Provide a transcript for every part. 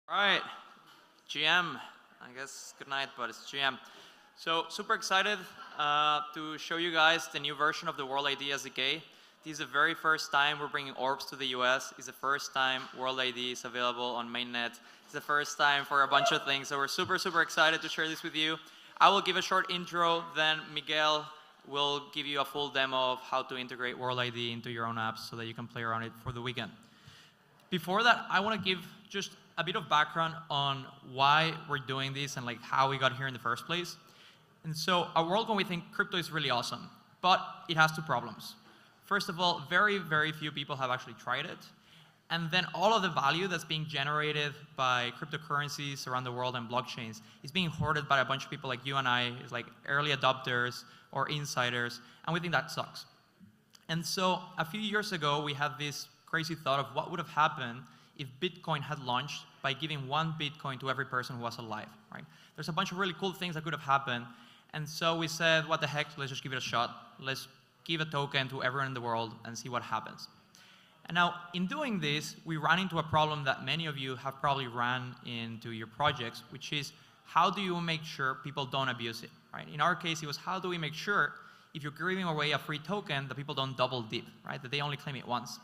All right, GM. I guess good night, but it's GM. So super excited to show you guys the new version of the World ID SDK. This is the very first time we're bringing orbs to the US. It's the first time World ID is available on mainnet. It's the first time for a bunch of things. So we're super excited to share this with you. I will give a short intro, then Miguel will give you a full demo of how to integrate World ID into your own apps so that you can play around it for the weekend. Before that, I want to give just a bit of background on why we're doing this and like how we got here in the first place. And so a world when we think crypto is really awesome, but it has two problems. First of all, very few people have actually tried it. And then all of the value that's being generated by cryptocurrencies around the world and blockchains is being hoarded by a bunch of people like you and I, is like early adopters or insiders, and we think that sucks. And so a few years ago, we had this crazy thought of what would have happened if Bitcoin had launched by giving 1 Bitcoin to every person who was alive, right? There's a bunch of really cool things that could have happened. And so we said, what the heck, let's just give it a shot. Let's give a token to everyone in the world and see what happens. And now, in doing this, we ran into a problem that many of you have probably ran into your projects, which is how do you make sure people don't abuse it, right? In our case, it was how do we make sure if you're giving away a free token that people don't double dip, right? That they only claim it once.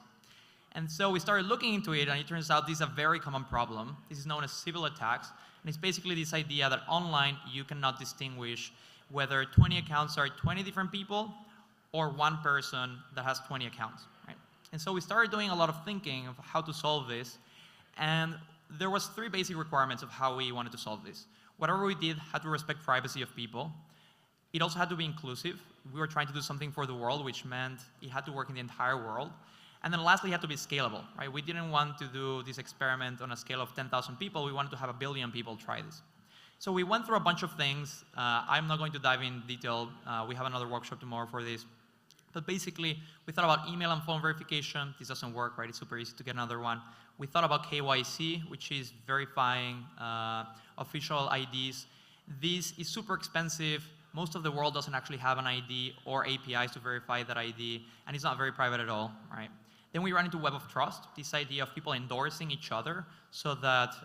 And so we started looking into it, and it turns out this is a very common problem. This is known as Sybil attacks, and it's basically this idea that online you cannot distinguish whether 20 accounts are 20 different people or one person that has 20 accounts, right? And so we started doing a lot of thinking of how to solve this, and there was 3 basic requirements of how we wanted to solve this. Whatever we did had to respect privacy of people. It also had to be inclusive. We were trying to do something for the world, which meant it had to work in the entire world. And then lastly, it had to be scalable, right? We didn't want to do this experiment on a scale of 10,000 people. We wanted to have 1 billion people try this. So we went through a bunch of things. I'm not going to dive in detail. We have another workshop tomorrow for this. But basically, we thought about email and phone verification. This doesn't work, right? It's super easy to get another one. We thought about KYC, which is verifying official IDs. This is super expensive. Most of the world doesn't actually have an ID or APIs to verify that ID, and it's not very private at all, right? Then we ran into Web of Trust, this idea of people endorsing each other so that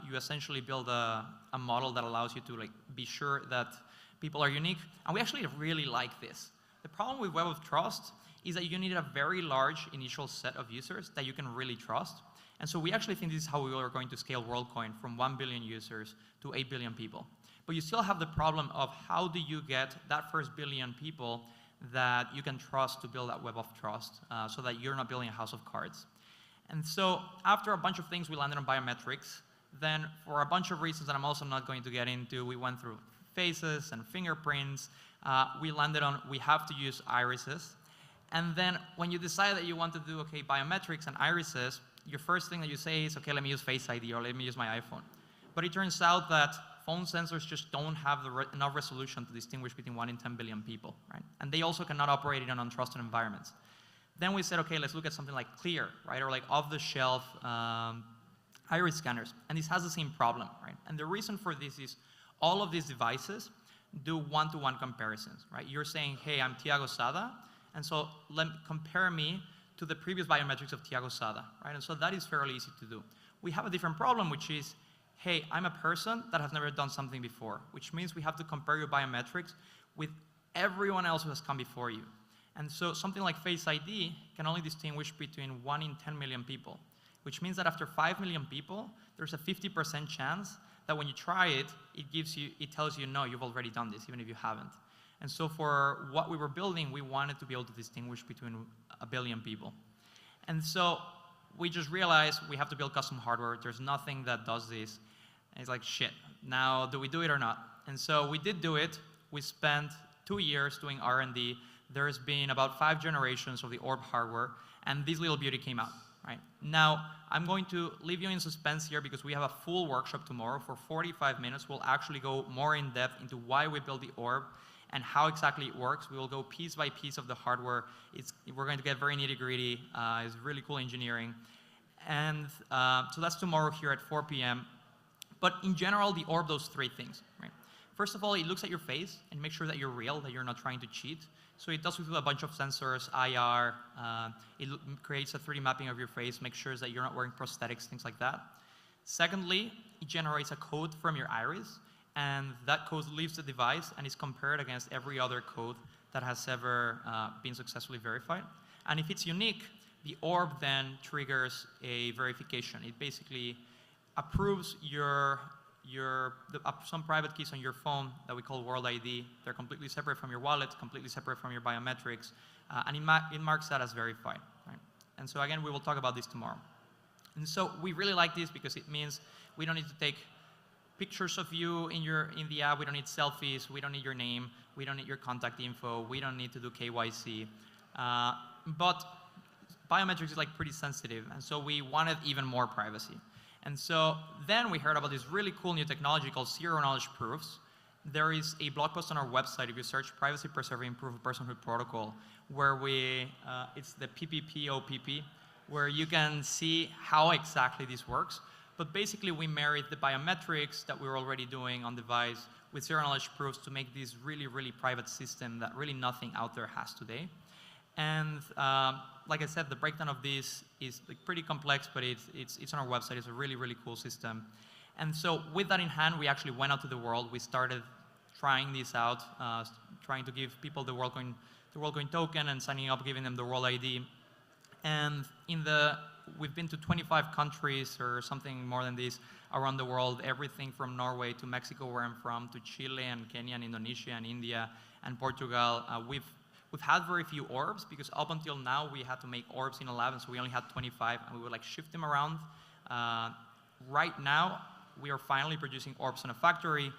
you essentially build a model that allows you to like be sure that people are unique. And we actually really like this. The problem with Web of Trust is that you need a very large initial set of users that you can really trust. And so we actually think this is how we are going to scale WorldCoin from 1 billion users to 8 billion people. But you still have the problem of how do you get that first billion people that you can trust to build that web of trust so that you're not building a house of cards. And so after a bunch of things, we landed on biometrics. Then for a bunch of reasons that I'm also not going to get into, we went through faces and fingerprints. We landed on we have to use irises. And then when you decide that you want to do, okay, biometrics and irises, your first thing that you say is, okay, let me use Face ID or let me use my iPhone. But it turns out that phone sensors just don't have enough resolution to distinguish between 1 in 10 billion people, right? And they also cannot operate in untrusted environments. Then we said, okay, let's look at something like Clear, right? Or like off-the-shelf iris scanners. And this has the same problem, right? And the reason for this is all of these devices do one-to-one comparisons, right? You're saying, hey, I'm Thiago Sada, and so compare me to the previous biometrics of Thiago Sada, right? And so that is fairly easy to do. We have a different problem, which is, hey, I'm a person that has never done something before, which means we have to compare your biometrics with everyone else who has come before you. And so something like Face ID can only distinguish between 1 in 10 million people, which means that after 5 million people, there's a 50% chance that when you try it, it tells you, no, you've already done this, even if you haven't. And so for what we were building, we wanted to be able to distinguish between 1 billion people. And so we just realized we have to build custom hardware. There's nothing that does this. And it's like, shit, now do we do it or not? And so we did do it. We spent 2 years doing R&D. There's been about 5 generations of the Orb hardware, and this little beauty came out, right? Now, I'm going to leave you in suspense here because we have a full workshop tomorrow for 45 minutes. We'll actually go more in depth into why we built the Orb and how exactly it works. We will go piece by piece of the hardware. We're going to get very nitty-gritty. It's really cool engineering. And so that's tomorrow here at 4 p.m. But in general, the Orb does 3 things, right? First of all, it looks at your face and makes sure that you're real, that you're not trying to cheat. So it does with a bunch of sensors, IR. It creates a 3D mapping of your face, makes sure that you're not wearing prosthetics, things like that. Secondly, it generates a code from your iris, and that code leaves the device and is compared against every other code that has ever been successfully verified. And if it's unique, the orb then triggers a verification. It basically approves some private keys on your phone that we call World ID. They're completely separate from your wallet, completely separate from your biometrics, and it marks that as verified. Right? And so again, we will talk about this tomorrow. And so we really like this because it means we don't need to take pictures of you in the app. We don't need selfies. We don't need your name. We don't need your contact info. We don't need to do KYC. But biometrics is like pretty sensitive, and so we wanted even more privacy. And so then we heard about this really cool new technology called zero-knowledge proofs. There is a blog post on our website if you search privacy preserving proof of personhood protocol, where it's the PPPOPP, where you can see how exactly this works. But basically, we married the biometrics that we were already doing on device with zero-knowledge proofs to make this really, really private system that really nothing out there has today. And like I said, the breakdown of this is like pretty complex, but it's on our website. It's a really, really cool system. And so with that in hand, we actually went out to the world. We started trying this out, trying to give people the WorldCoin token and signing up, giving them the World ID. And we've been to 25 countries or something more than this around the world, everything from Norway to Mexico, where I'm from, to Chile and Kenya and Indonesia and India and Portugal. We've had very few orbs because up until now we had to make orbs in a lab, and so we only had 25, and we would like shift them around. Right now, we are finally producing orbs in a factory.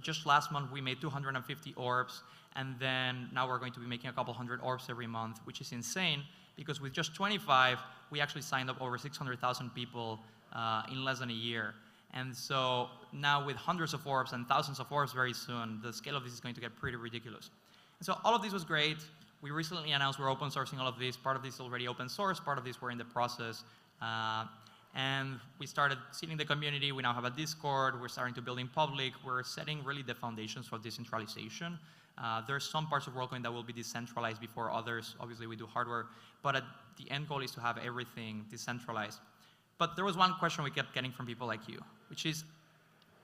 Just last month, we made 250 orbs, and then now we're going to be making a couple hundred orbs every month, which is insane because with just 25, we actually signed up over 600,000 people in less than a year. And so now with hundreds of orbs and thousands of orbs very soon, the scale of this is going to get pretty ridiculous. And so all of this was great. We recently announced we're open sourcing all of this. Part of this is already open source. Part of this we're in the process. And we started seeding the community. We now have a Discord. We're starting to build in public. We're setting really the foundations for decentralization. There's some parts of WorldCoin that will be decentralized before others. Obviously, we do hardware. But the end goal is to have everything decentralized. But there was one question we kept getting from people like you, which is,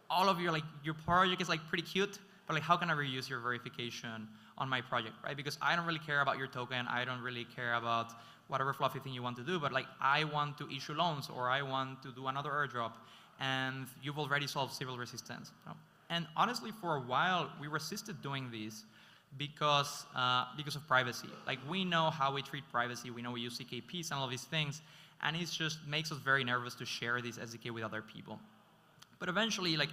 all of your project is like pretty cute, but like how can I reuse your verification on my project, right? Because I don't really care about your token. I don't really care about whatever fluffy thing you want to do, but like I want to issue loans or I want to do another airdrop, and you've already solved civil resistance. You know? And honestly, for a while, we resisted doing this because of privacy. Like we know how we treat privacy. We know we use CKPs and all of these things, and it just makes us very nervous to share this SDK with other people. But eventually, like,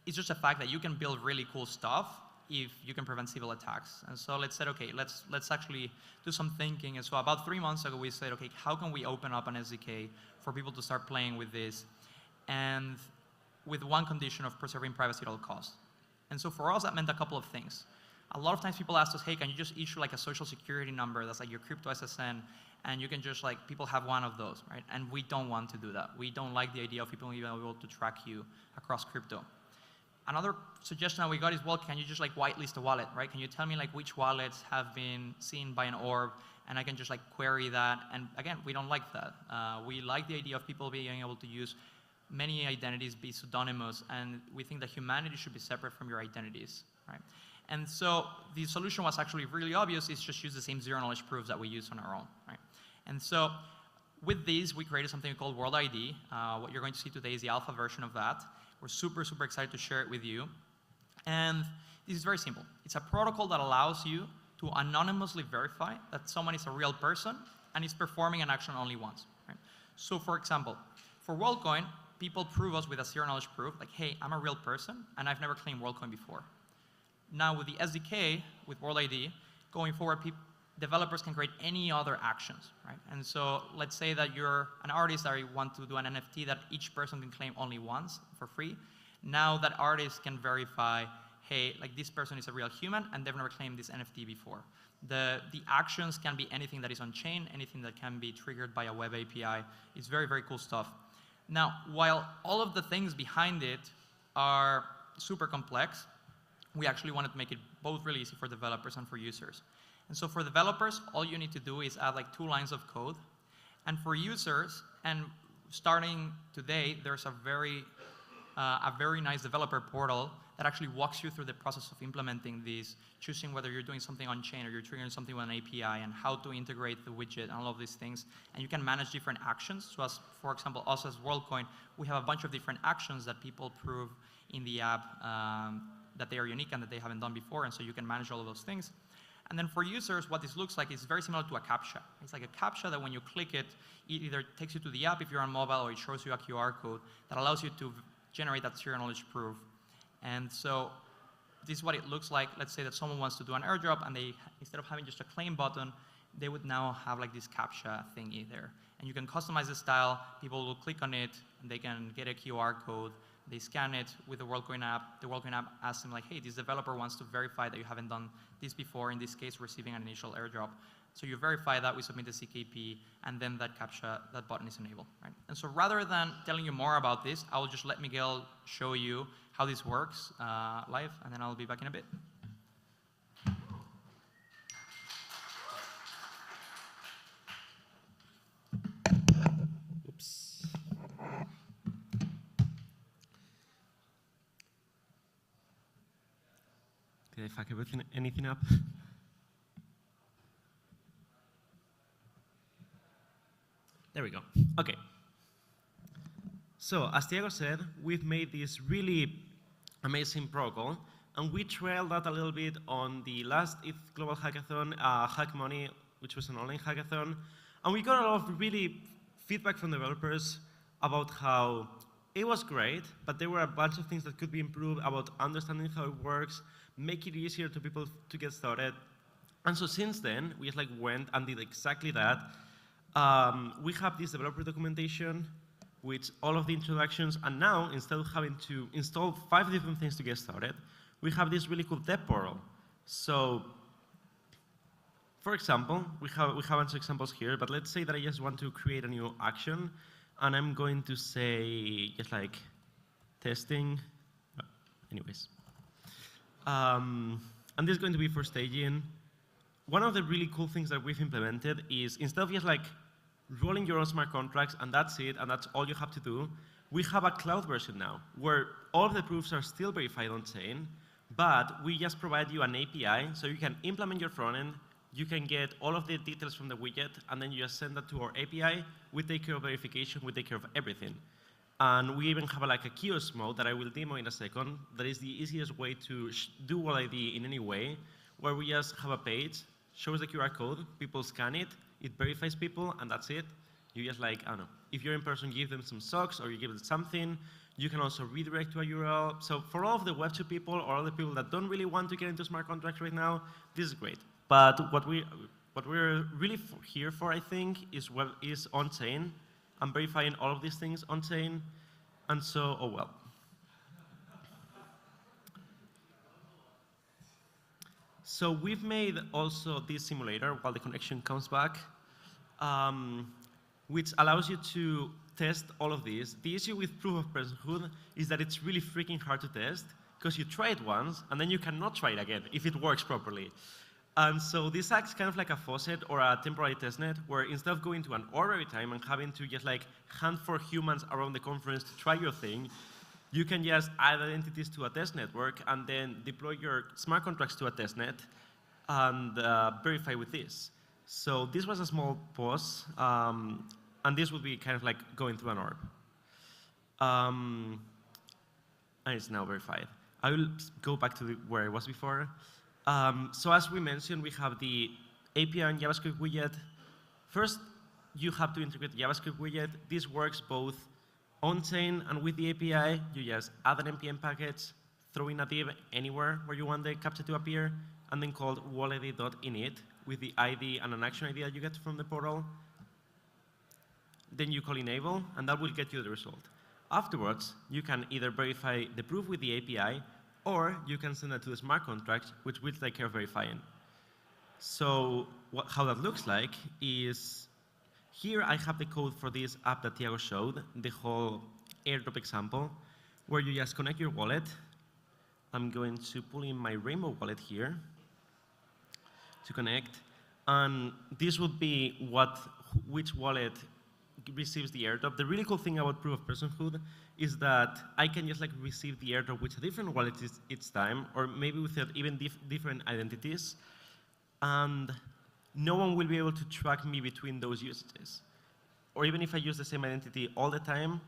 it's just a fact that you can build really cool stuff if you can prevent civil attacks. And so let's say, okay, let's actually do some thinking. And so about 3 months ago, we said, okay, how can we open up an SDK for people to start playing with this? And with one condition of preserving privacy at all costs. And so for us, that meant a couple of things. A lot of times people ask us, hey, can you just issue like a social security number that's like your crypto SSN, and you can just like, people have one of those, right? And we don't want to do that. We don't like the idea of people being able to track you across crypto. Another suggestion that we got is, well, can you just like whitelist a wallet, right? Can you tell me like which wallets have been seen by an orb, and I can just like query that? And again, we don't like that. We like the idea of people being able to use many identities, be pseudonymous, and we think that humanity should be separate from your identities, right? And so the solution was actually really obvious. It's just use the same zero-knowledge proofs that we use on our own, right? And so with these, we created something called World ID. What you're going to see today is the alpha version of that. We're super, super excited to share it with you. And this is very simple. It's a protocol that allows you to anonymously verify that someone is a real person and is performing an action only once, right? So for example, for WorldCoin, people prove us with a zero-knowledge proof, like, hey, I'm a real person, and I've never claimed WorldCoin before. Now with the SDK, with World ID, going forward, developers can create any other actions, right? And so let's say that you're an artist that you want to do an NFT that each person can claim only once for free. Now that artist can verify, hey, like this person is a real human and they've never claimed this NFT before. The actions can be anything that is on chain, anything that can be triggered by a web API. It's very, very cool stuff. Now, while all of the things behind it are super complex, we actually wanted to make it both really easy for developers and for users. And so for developers, all you need to do is add like 2 lines of code. And for users, and starting today, there's a very nice developer portal that actually walks you through the process of implementing these, choosing whether you're doing something on-chain or you're triggering something with an API, and how to integrate the widget and all of these things. And you can manage different actions. So as, for example, us as WorldCoin, we have a bunch of different actions that people prove in the app that they are unique and that they haven't done before, and so you can manage all of those things. And then for users, what this looks like is very similar to a CAPTCHA. It's like a CAPTCHA that when you click it, it either takes you to the app if you're on mobile, or it shows you a QR code that allows you to generate that zero knowledge proof. And so this is what it looks like. Let's say that someone wants to do an airdrop, and they, instead of having just a claim button, they would now have like this CAPTCHA thingy there. And you can customize the style. People will click on it, and they can get a QR code. They scan it with the WorldCoin app. The WorldCoin app asks them like, hey, this developer wants to verify that you haven't done this before, in this case, receiving an initial airdrop. So you verify that, we submit the CKP, and then that CAPTCHA, that button is enabled, right? And so rather than telling you more about this, I will just let Miguel show you how this works live, and then I'll be back in a bit. Oops. Did I fuck anything up? There we go. Okay. So, as Thiago said, we've made this really amazing protocol, and we trailed that a little bit on the last ETH Global Hackathon, Hack Money, which was an online hackathon, and we got a lot of really feedback from developers about how it was great, but there were a bunch of things that could be improved about understanding how it works, make it easier to people to get started. And so since then, we just like went and did exactly that. We have this developer documentation with all of the introductions, and now, instead of having to install 5 different things to get started, we have this really cool dev portal. So, for example, we have a bunch of examples here, but let's say that I just want to create a new action, and I'm going to say just like testing. Anyways. And this is going to be for staging. One of the really cool things that we've implemented is, instead of just like rolling your own smart contracts and that's it, and that's all you have to do, we have a cloud version now where all of the proofs are still verified on-chain, but we just provide you an API so you can implement your front end, you can get all of the details from the widget, and then you just send that to our API. We take care of verification, we take care of everything. And we even have like a kiosk mode that I will demo in a second. That is the easiest way to do Wall ID in any way, where we just have a page, shows the QR code, people scan it, it verifies people, and that's it. You just like, I don't know, if you're in person, give them some socks, or you give them something. You can also redirect to a URL. So for all of the Web2 people, or all the people that don't really want to get into smart contracts right now, this is great. But what we're really here for, I think, is on-chain. I'm verifying all of these things on-chain, and so, oh well. So we've made also this simulator while the connection comes back, which allows you to test all of these. The issue with proof of personhood is that it's really freaking hard to test, because you try it once, and then you cannot try it again if it works properly. And so this acts kind of like a faucet or a temporary testnet, where instead of going to an order every time and having to just like hunt for humans around the conference to try your thing, you can just add identities to a test network and then deploy your smart contracts to a testnet and verify with this. So this was a small pause, and this would be kind of like going through an orb. And it's now verified. I will go back to where I was before. So as we mentioned, we have the API and JavaScript widget. First, you have to integrate the JavaScript widget. This works both on-chain and with the API. You just add an npm package, throw in a div anywhere where you want the captcha to appear, and then call wallid.init with the ID and an action ID that you get from the portal. Then you call enable, and that will get you the result. Afterwards, you can either verify the proof with the API, or you can send it to the smart contract, which will take care of verifying. So how that looks like is, here I have the code for this app that Thiago showed, the whole airdrop example, where you just connect your wallet. I'm going to pull in my Rainbow wallet here to connect. And this would be which wallet receives the airdrop. The really cool thing about proof of personhood is that I can just like receive the airdrop with a different wallet each time, or maybe with even different identities, and no one will be able to track me between those usages. Or even if I use the same identity all the time,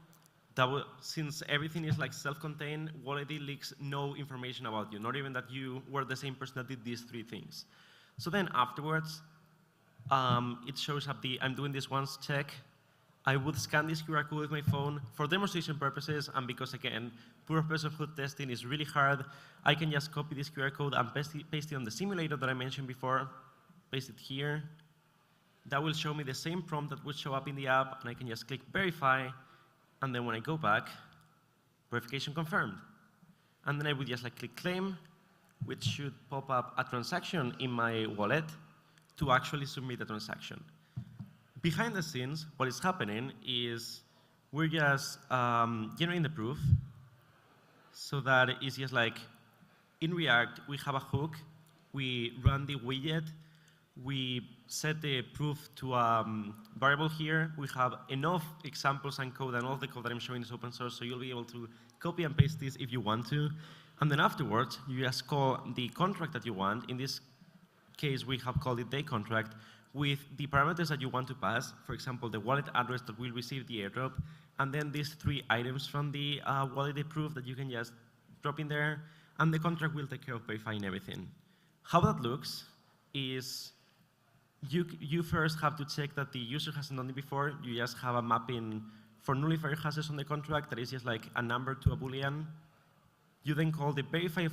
since everything is like self-contained, Wallet ID leaks no information about you, not even that you were the same person that did these 3 things. So then afterwards, it shows up I'm doing this once check. I would scan this QR code with my phone for demonstration purposes, and because again, proof of personhood testing is really hard, I can just copy this QR code and paste it on the simulator that I mentioned before, paste it here. That will show me the same prompt that would show up in the app, and I can just click verify, and then when I go back, verification confirmed. And then I would just like click claim, which should pop up a transaction in my wallet to actually submit the transaction. Behind the scenes, what is happening is we're just generating the proof so that it's just like in React, we have a hook, we run the widget, we set the proof to a variable here. We have enough examples and code, and all of the code that I'm showing is open source, so you'll be able to copy and paste this if you want to. And then afterwards, you just call the contract that you want. In this case, we have called it day contract with the parameters that you want to pass. For example, the wallet address that will receive the airdrop, and then these 3 items from the wallet proof that you can just drop in there, and the contract will take care of verifying everything. How that looks is you first have to check that the user hasn't done it before. You just have a mapping for nullifier hashes on the contract that is just like a number to a Boolean. You then call the verify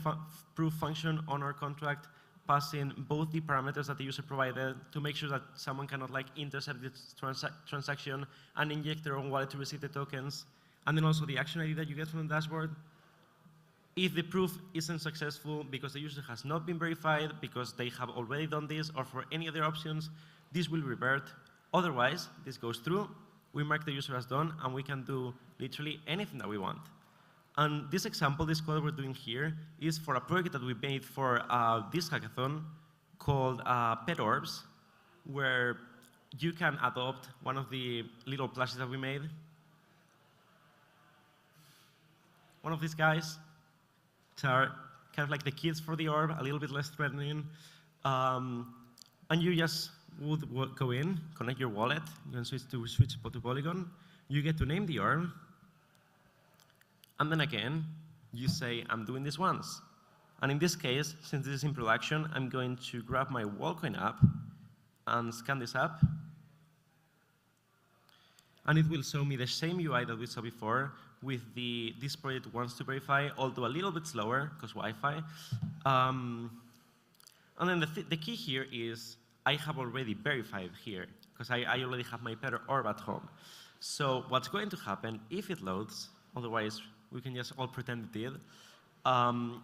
proof function on our contract, passing both the parameters that the user provided to make sure that someone cannot like intercept this transaction and inject their own wallet to receive the tokens, and then also the action ID that you get from the dashboard. If the proof isn't successful because the user has not been verified, because they have already done this, or for any other options, this will revert. Otherwise, this goes through, we mark the user as done, and we can do literally anything that we want. And this example, this code we're doing here, is for a project that we made for this hackathon called Pet Orbs, where you can adopt one of the little plushies that we made. One of these guys. Are kind of like the kids for the orb, a little bit less threatening. And you just would go in, connect your wallet, you can switch to Polygon, you get to name the orb, and then again, you say, I'm doing this once. And in this case, since this is in production, I'm going to grab my Wallcoin app and scan this app. And it will show me the same UI that we saw before with this project wants to verify, although a little bit slower because Wi-Fi. And then the key here is I have already verified here because I already have my pet orb at home. So what's going to happen if it loads, otherwise we can just all pretend it did,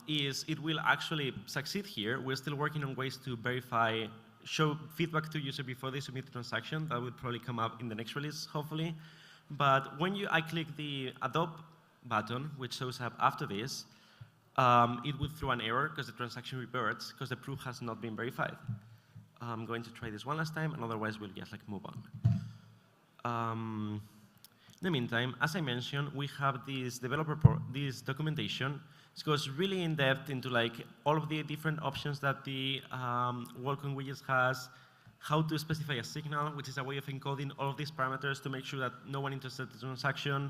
is it will actually succeed here. We're still working on ways to verify, show feedback to user before they submit the transaction. That will probably come up in the next release, hopefully. But when I click the adopt button, which shows up after this, it will throw an error because the transaction reverts because the proof has not been verified. I'm going to try this one last time, and otherwise we'll just like move on. In the meantime, as I mentioned, we have this this documentation. It goes really in depth into like all of the different options that the Wallcoin widgets has, how to specify a signal, which is a way of encoding all of these parameters to make sure that no one intercepts the transaction.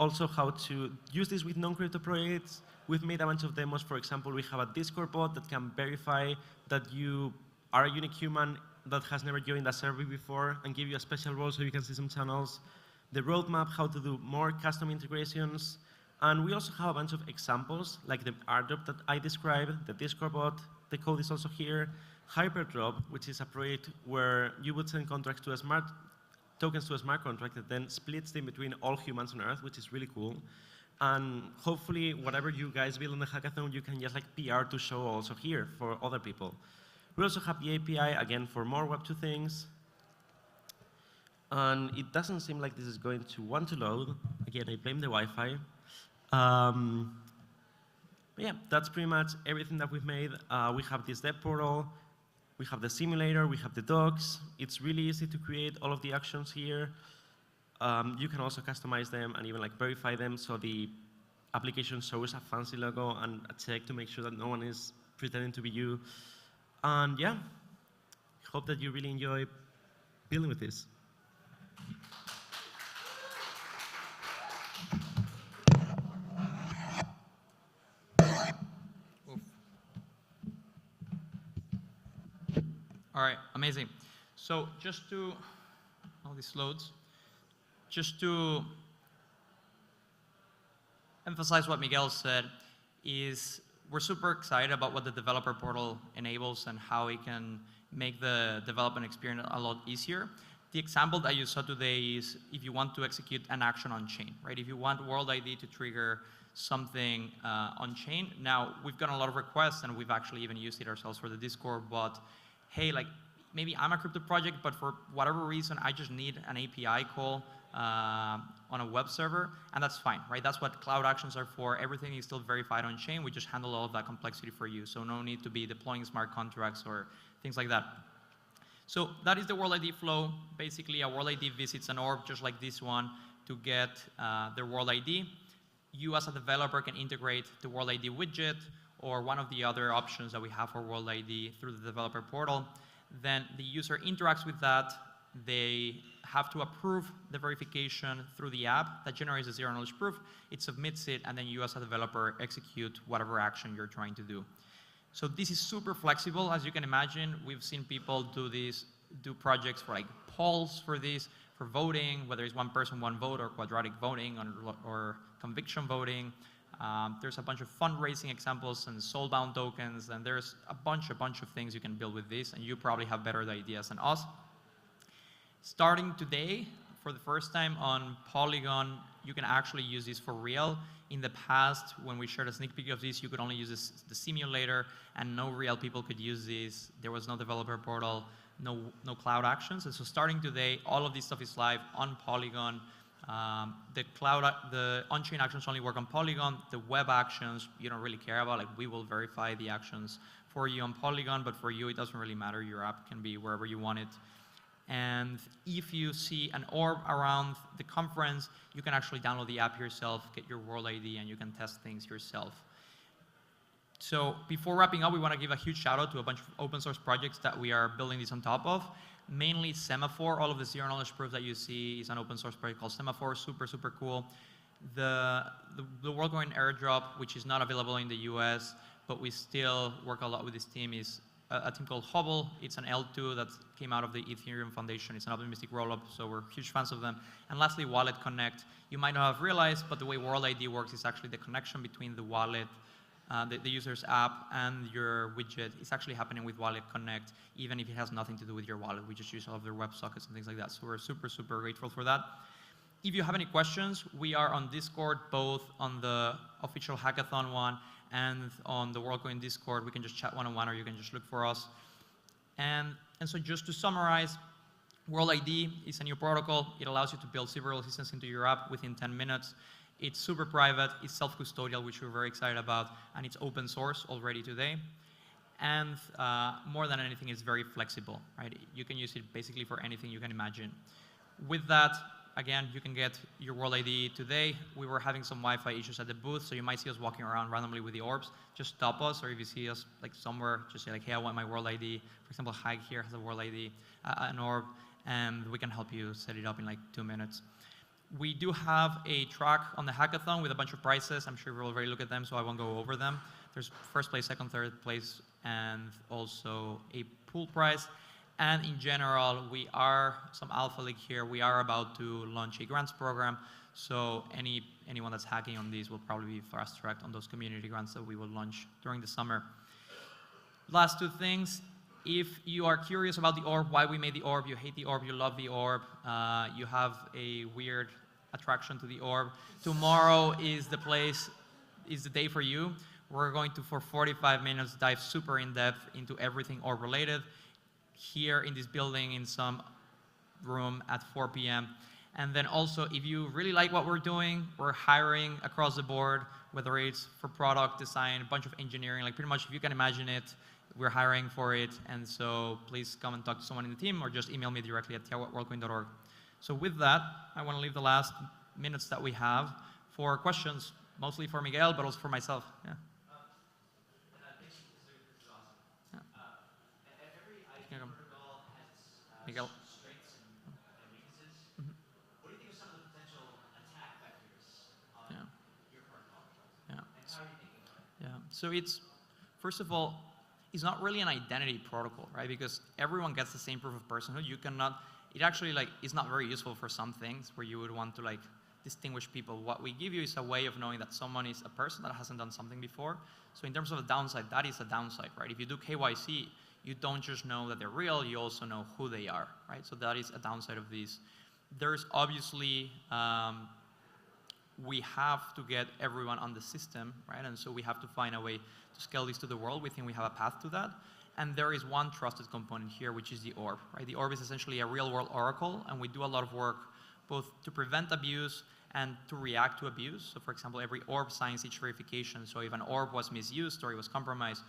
Also, how to use this with non-crypto projects. We've made a bunch of demos. For example, we have a Discord bot that can verify that you are a unique human that has never joined a server before and give you a special role so you can see some channels. The roadmap, how to do more custom integrations. And we also have a bunch of examples, like the airdrop that I described, the Discord bot, the code is also here. Hyperdrop, which is a project where you would send contracts to a tokens to a smart contract that then splits them between all humans on Earth, which is really cool. And hopefully, whatever you guys build on the hackathon, you can just like PR to show also here for other people. We also have the API, again, for more Web2 things. And it doesn't seem like this is going to want to load. Again, I blame the Wi-Fi. But yeah, that's pretty much everything that we've made. We have this dev portal. We have the simulator, we have the docs. It's really easy to create all of the actions here. you can also customize them and even like verify them, so the application shows a fancy logo and a check to make sure that no one is pretending to be you. And yeah, hope that you really enjoy building with this. All right, amazing. So just to, all these loads, just to emphasize what Miguel said, is we're super excited about what the developer portal enables and how it can make the development experience a lot easier. The example that you saw today is if you want to execute an action on chain, right? If you want World ID to trigger something on chain. Now, we've gotten a lot of requests and we've actually even used it ourselves for the Discord, but hey, like maybe I'm a crypto project, but for whatever reason, I just need an API call on a web server, and that's fine, right? That's what cloud actions are for. Everything is still verified on chain. We just handle all of that complexity for you. So no need to be deploying smart contracts or things like that. So that is the World ID flow. Basically, a World ID visits an orb just like this one to get their World ID. You as a developer can integrate the World ID widget or one of the other options that we have for World ID through the developer portal. Then the user interacts with that. They have to approve the verification through the app that generates a zero-knowledge proof. It submits it, and then you as a developer execute whatever action you're trying to do. So this is super flexible. As you can imagine, we've seen people do projects for like polls for this, for voting, whether it's one person, one vote, or quadratic voting, or conviction voting. There's a bunch of fundraising examples and soul-bound tokens, and there's a bunch of things you can build with this, and you probably have better ideas than us. Starting today, for the first time on Polygon, you can actually use this for real. In the past, when we shared a sneak peek of this, you could only use the simulator, and no real people could use this. There was no developer portal, no cloud actions. And so starting today, all of this stuff is live on Polygon. The on-chain actions only work on Polygon. The web actions, you don't really care about. Like, we will verify the actions for you on Polygon, but for you, it doesn't really matter. Your app can be wherever you want it. And if you see an orb around the conference, you can actually download the app yourself, get your World ID, and you can test things yourself. So before wrapping up, we want to give a huge shout out to a bunch of open source projects that we are building this on top of. Mainly Semaphore. All of the zero knowledge proof that you see is an open source project called Semaphore. Super, super cool. The WorldCoin airdrop, which is not available in the US, but we still work a lot with this team, is a team called Hubble. It's an L2 that came out of the Ethereum Foundation. It's an optimistic rollup, so we're huge fans of them. And lastly, Wallet Connect. You might not have realized, but the way World ID works is actually the connection between the wallet, the user's app, and your widget. It's actually happening with Wallet Connect, even if it has nothing to do with your wallet. We just use all of their WebSockets and things like that. So we're super, super grateful for that. If you have any questions, we are on Discord, both on the official hackathon one and on the WorldCoin Discord. We can just chat one-on-one, or you can just look for us. And so just to summarize, World ID is a new protocol. It allows you to build several assistants into your app within 10 minutes. It's super private, it's self-custodial, which we're very excited about, and it's open source already today. And more than anything, it's very flexible, right? You can use it basically for anything you can imagine. With that, again, you can get your World ID today. We were having some Wi-Fi issues at the booth, so you might see us walking around randomly with the orbs. Just stop us, or if you see us like somewhere, just say like, hey, I want my World ID. For example, Hike here has a World ID, an orb, and we can help you set it up in like 2 minutes. We do have a track on the hackathon with a bunch of prizes. I'm sure you've already looked at them, so I won't go over them. There's first place, second, third place, and also a pool prize. And in general, we are some alpha league here. We are about to launch a grants program. So anyone that's hacking on these will probably be fast-tracked on those community grants that we will launch during the summer. Last two things. If you are curious about the orb, why we made the orb, you hate the orb, you love the orb, you have a weird attraction to the orb, tomorrow is the day for you. We're going to, for 45 minutes, dive super in-depth into everything orb related here in this building in some room at 4 p.m. And then also, if you really like what we're doing, we're hiring across the board, whether it's for product design, a bunch of engineering, like pretty much if you can imagine it, we're hiring for it. And so please come and talk to someone in the team, or just email me directly at tiago@worldcoin.org. So with that, I want to leave the last minutes that we have for questions, mostly for Miguel, but also for myself. Yeah. Yeah. Miguel. Yeah. Yeah. Yeah. So it's, first of all, it's not really an identity protocol, right? Because everyone gets the same proof of personhood. You cannot, it actually like is not very useful for some things where you would want to like distinguish people. What we give you is a way of knowing that someone is a person that hasn't done something before. So in terms of a downside, that is a downside, right? If you do KYC, you don't just know that they're real, you also know who they are, right? So that is a downside of these. There's obviously, we have to get everyone on the system, right? And so we have to find a way to scale this to the world. We think we have a path to that. And there is one trusted component here, which is the orb, right? The orb is essentially a real-world oracle, and we do a lot of work both to prevent abuse and to react to abuse. So for example, every orb signs each verification. So if an orb was misused or it was compromised,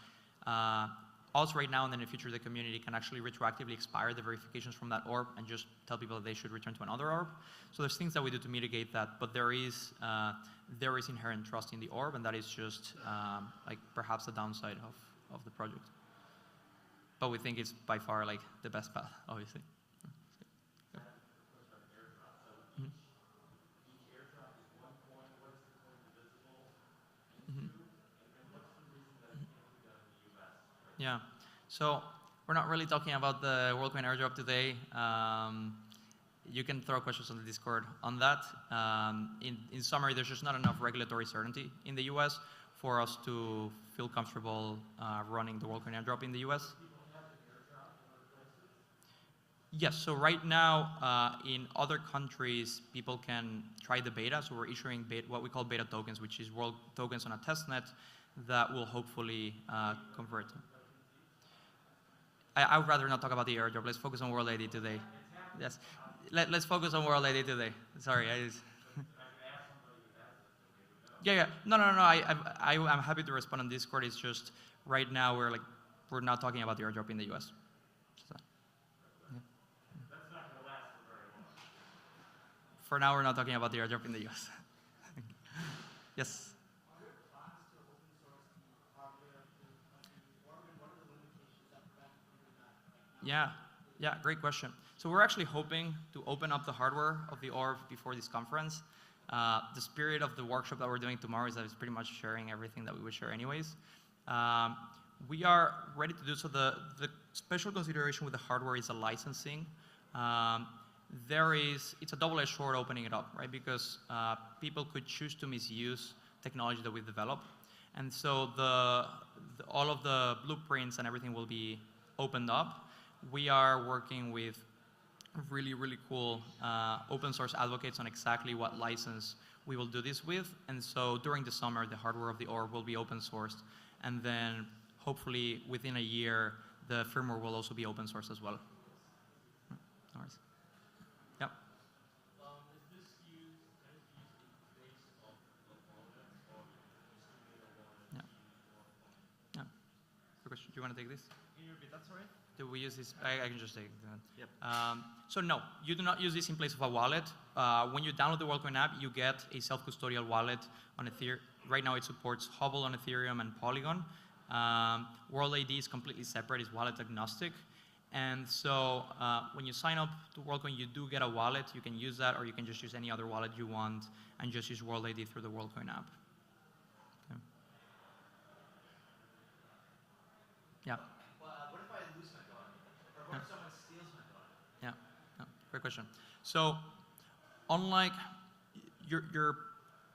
us right now and then in the future, the community can actually retroactively expire the verifications from that orb and just tell people that they should return to another orb. So there's things that we do to mitigate that, but there is inherent trust in the orb, and that is just like perhaps the downside of the project. But we think it's by far like the best path, obviously. Yeah, so we're not really talking about the WorldCoin airdrop today. You can throw questions on the Discord on that. In summary, there's just not enough regulatory certainty in the US for us to feel comfortable running the WorldCoin airdrop in the US. Yes, so right now in other countries, people can try the beta. So we're issuing what we call beta tokens, which is world tokens on a testnet that will hopefully convert. I would rather not talk about the airdrop. Let's focus on World ID today. Yes, let's focus on World ID today. Sorry, yeah. No. I'm happy to respond on Discord. It's just right now we're not talking about the airdrop in the US. So, yeah. That's not going to last for very long. For now, we're not talking about the airdrop in the US. Yes. Yeah, great question. So we're actually hoping to open up the hardware of the orb before this conference. The spirit of the workshop that we're doing tomorrow is that it's pretty much sharing everything that we would share anyways. We are ready to do so. The special consideration with the hardware is the licensing. It's a double-edged sword opening it up, right? Because people could choose to misuse technology that we've developed. And so all of the blueprints and everything will be opened up. We are working with really, really cool open source advocates on exactly what license we will do this with. And so during the summer, the hardware of the orb will be open sourced. And then hopefully within a year, the firmware will also be open source as well. No worries. Yep. Is this used in place of wallets or distributed wallet? Yeah. Good question. Do you want to take this? Can you repeat that, sorry? Do we use this? I can just take that. Yep. So no, you do not use this in place of a wallet. When you download the WorldCoin app, you get a self-custodial wallet on Ethereum. Right now it supports Hubble on Ethereum and Polygon. World ID is completely separate, it's wallet agnostic. And so when you sign up to WorldCoin, you do get a wallet. You can use that, or you can just use any other wallet you want and just use World ID through the WorldCoin app. Okay. Yeah. What if I lose my dog? Or what if someone steals my dog? Yeah, great question. So unlike your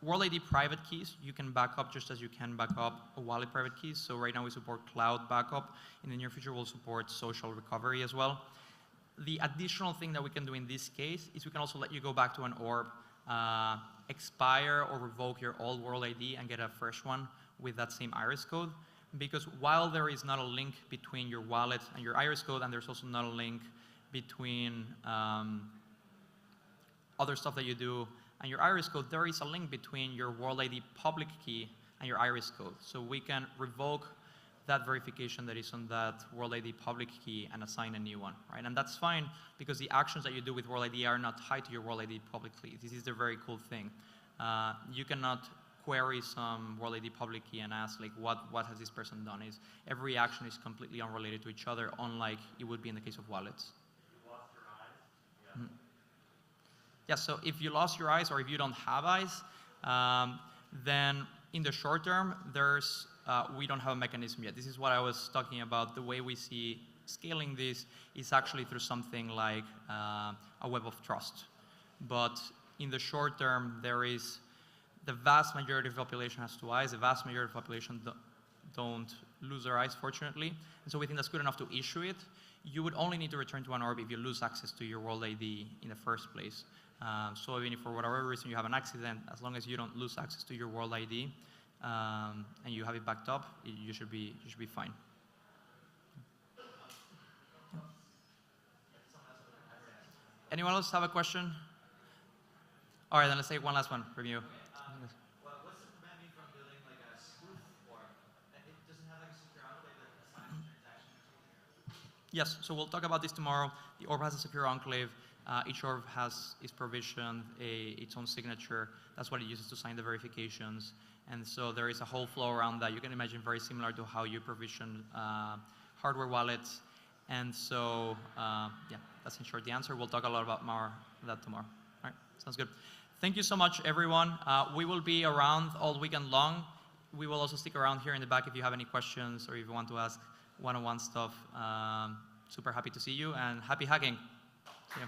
World ID private keys, you can back up just as you can back up a wallet private keys. So right now we support cloud backup. In the near future, we'll support social recovery as well. The additional thing that we can do in this case is we can also let you go back to an orb, expire or revoke your old World ID and get a fresh one with that same iris code. Because while there is not a link between your wallet and your iris code, and there's also not a link between other stuff that you do and your iris code, there is a link between your World ID public key and your iris code. So we can revoke that verification that is on that World ID public key and assign a new one, right? And that's fine because the actions that you do with World ID are not tied to your World ID public key. This is the very cool thing. You cannot query some World ID public key and ask, like, what has this person done? Is every action is completely unrelated to each other, unlike it would be in the case of wallets. You lost your eyes? Yeah. Yeah, so if you lost your eyes or if you don't have eyes, then in the short term, we don't have a mechanism yet. This is what I was talking about. The way we see scaling this is actually through something like a web of trust. But in the short term, the vast majority of the population has 2 eyes. The vast majority of the population don't lose their eyes, fortunately. And so we think that's good enough to issue it. You would only need to return to an orb if you lose access to your World ID in the first place. So even if for whatever reason you have an accident, as long as you don't lose access to your World ID and you have it backed up, you should be fine. Anyone else have a question? All right, then let's take one last one from you. What's the prevent me from building like a spoof orb? It doesn't have like a secure enclave that assigns a transaction or something? Yes, so we'll talk about this tomorrow. The orb has a secure enclave. Each orb is provisioned its own signature. That's what it uses to sign the verifications. And so there is a whole flow around that. You can imagine very similar to how you provision hardware wallets. And so, yeah, that's in short the answer. We'll talk a lot about more of that tomorrow. All right, sounds good. Thank you so much, everyone. We will be around all weekend long. We will also stick around here in the back if you have any questions or if you want to ask one-on-one stuff. Super happy to see you, and happy hacking. See you.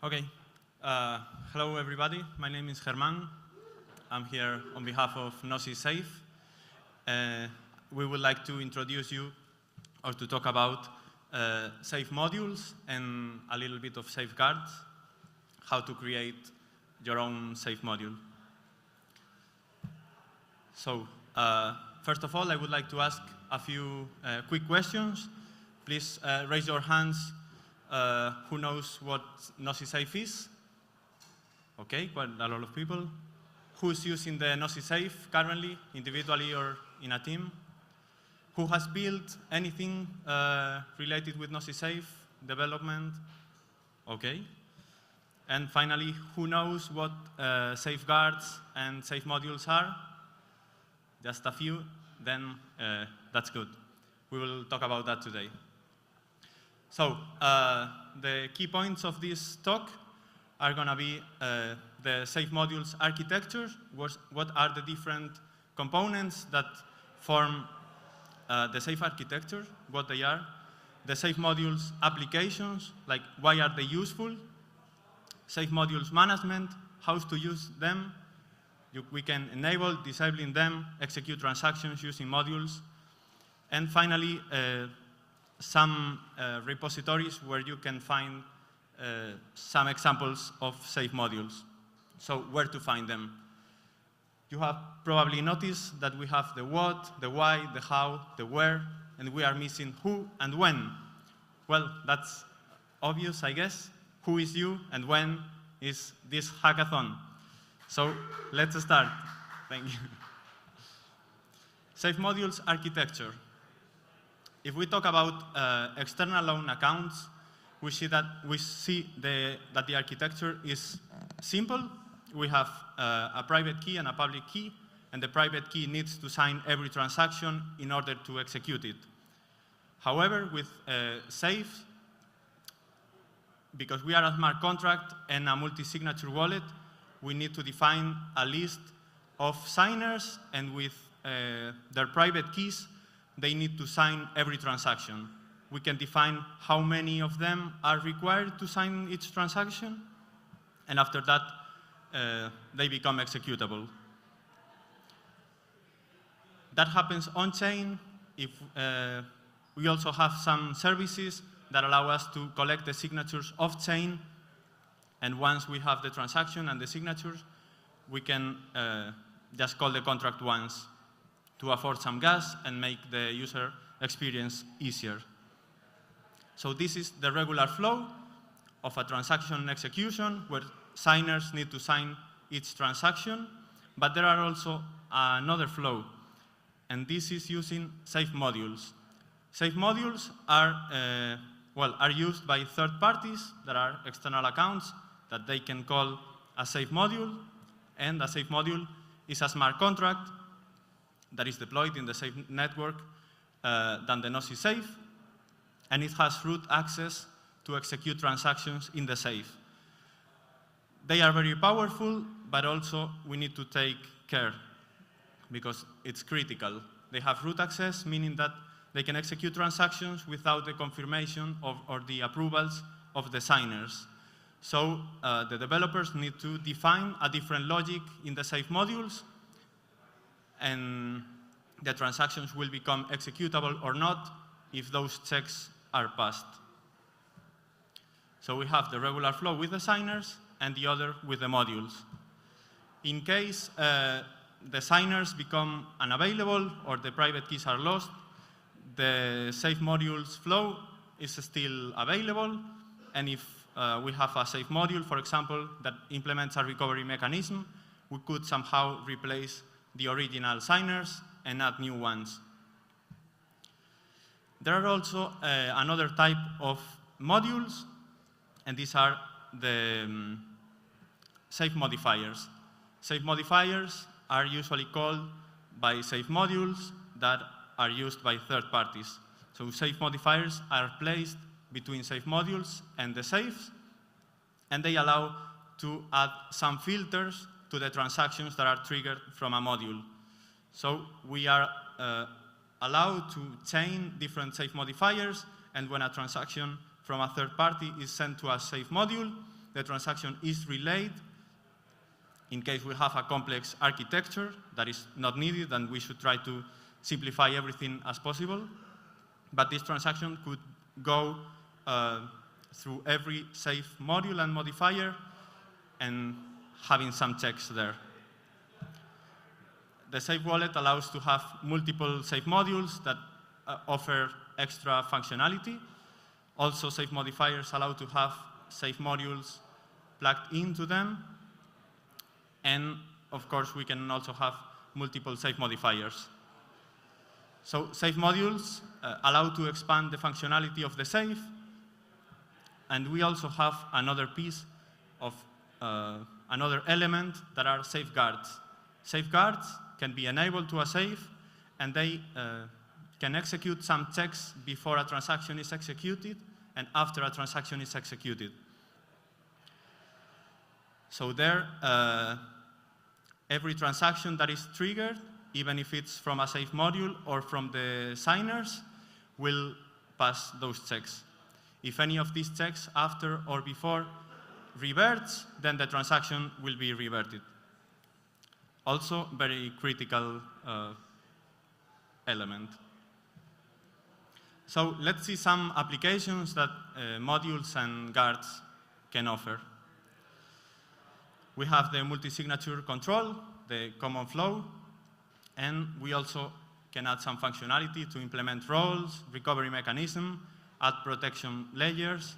Okay. Hello, everybody. My name is Germán. I'm here on behalf of Gnosis Safe. We would like to introduce you or to talk about safe modules and a little bit of safeguards, how to create your own safe module. So, first of all, I would like to ask a few quick questions. Please raise your hands. Who knows what Gnosis Safe is? Okay, quite a lot of people. Who's using the Gnosis Safe currently, individually or in a team? Who has built anything related with Gnosis Safe development? Okay. And finally, who knows what safeguards and safe modules are? Just a few, then that's good. We will talk about that today. So, the key points of this talk are going to be the safe modules architecture, what are the different components that form the safe architecture, what they are, the safe modules applications, like why are they useful, safe modules management, how to use them, we can enable, disabling them, execute transactions using modules, and finally, some repositories where you can find some examples of safe modules. So where to find them? You have probably noticed that we have the what, the why, the how, the where, and we are missing who and when. Well, that's obvious, I guess. Who is you and when is this hackathon? So let's start. Thank you. Safe modules architecture. If we talk about external loan accounts, we see that the architecture is simple. We have a private key and a public key, and the private key needs to sign every transaction in order to execute it. However, with Safe, because we are a smart contract and a multi-signature wallet, we need to define a list of signers, and with their private keys, they need to sign every transaction. We can define how many of them are required to sign each transaction, and after that, they become executable. That happens on-chain. If we also have some services that allow us to collect the signatures off-chain, and once we have the transaction and the signatures, we can just call the contract once to afford some gas and make the user experience easier. So this is the regular flow of a transaction execution where signers need to sign each transaction, but there are also another flow, and this is using safe modules. Safe modules are used by third parties that are external accounts that they can call a safe module, and a safe module is a smart contract that is deployed in the safe network than the Gnosis Safe, and it has root access to execute transactions in the safe. They are very powerful, but also we need to take care because it's critical. They have root access, meaning that they can execute transactions without the confirmation or the approvals of the signers. So the developers need to define a different logic in the safe modules, and the transactions will become executable or not if those checks are passed. So we have the regular flow with the signers and the other with the modules. In case the signers become unavailable or the private keys are lost, the safe modules flow is still available, and if we have a safe module, for example, that implements a recovery mechanism, we could somehow replace the original signers and add new ones. There are also another type of modules, and these are the safe modifiers. Safe modifiers are usually called by safe modules that are used by third parties. So safe modifiers are placed between safe modules and the safes, and they allow to add some filters to the transactions that are triggered from a module. So we are allowed to chain different safe modifiers, and when a transaction from a third party is sent to a safe module, the transaction is relayed in case we have a complex architecture that is not needed, and we should try to simplify everything as possible. But this transaction could go through every safe module and modifier and having some checks there. The safe wallet allows to have multiple safe modules that offer extra functionality. Also, safe modifiers allow to have safe modules plugged into them. And of course, we can also have multiple safe modifiers. So safe modules allow to expand the functionality of the safe. And we also have another piece of another element that are safeguards. Safeguards can be enabled to a safe, and they can execute some checks before a transaction is executed and after a transaction is executed. So there, every transaction that is triggered, even if it's from a safe module or from the signers, will pass those checks. If any of these checks after or before reverts, then the transaction will be reverted. Also, very critical element. So let's see some applications that modules and guards can offer. We have the multi-signature control, the common flow, and we also can add some functionality to implement roles, recovery mechanism, add protection layers,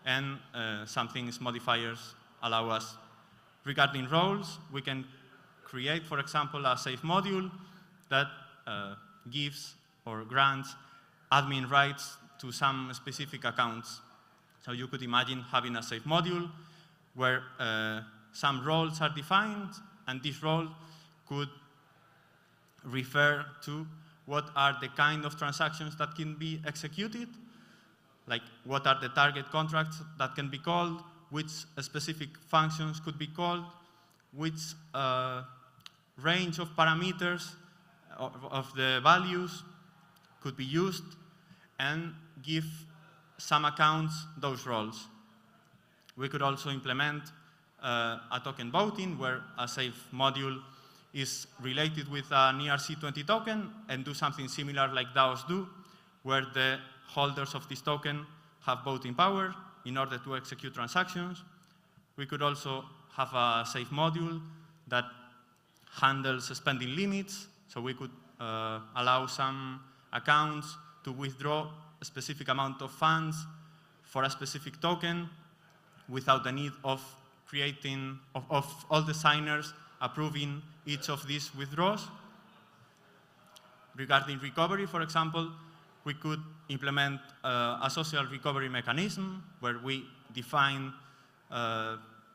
and some things modifiers allow us. Regarding roles, we can create, for example, a safe module that gives or grants admin rights to some specific accounts. So you could imagine having a safe module where some roles are defined, and this role could refer to what are the kind of transactions that can be executed, like what are the target contracts that can be called, which specific functions could be called, which range of parameters of the values could be used, and give some accounts those roles. We could also implement a token voting where a safe module is related with an ERC20 token and do something similar like DAOs do, where the holders of this token have voting power in order to execute transactions. We could also have a safe module that handles spending limits, so we could allow some accounts to withdraw a specific amount of funds for a specific token without the need of creating, of all the signers approving each of these withdrawals. Regarding recovery, for example, we could implement a social recovery mechanism where we define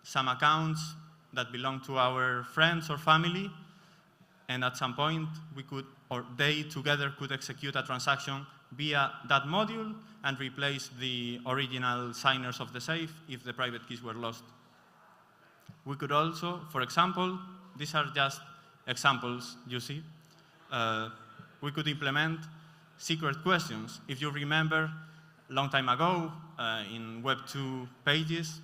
some accounts that belong to our friends or family, and at some point we could, or they together could execute a transaction via that module and replace the original signers of the safe if the private keys were lost. We could also, for example, these are just examples, you see, we could implement secret questions. If you remember, a long time ago, in Web 2 pages,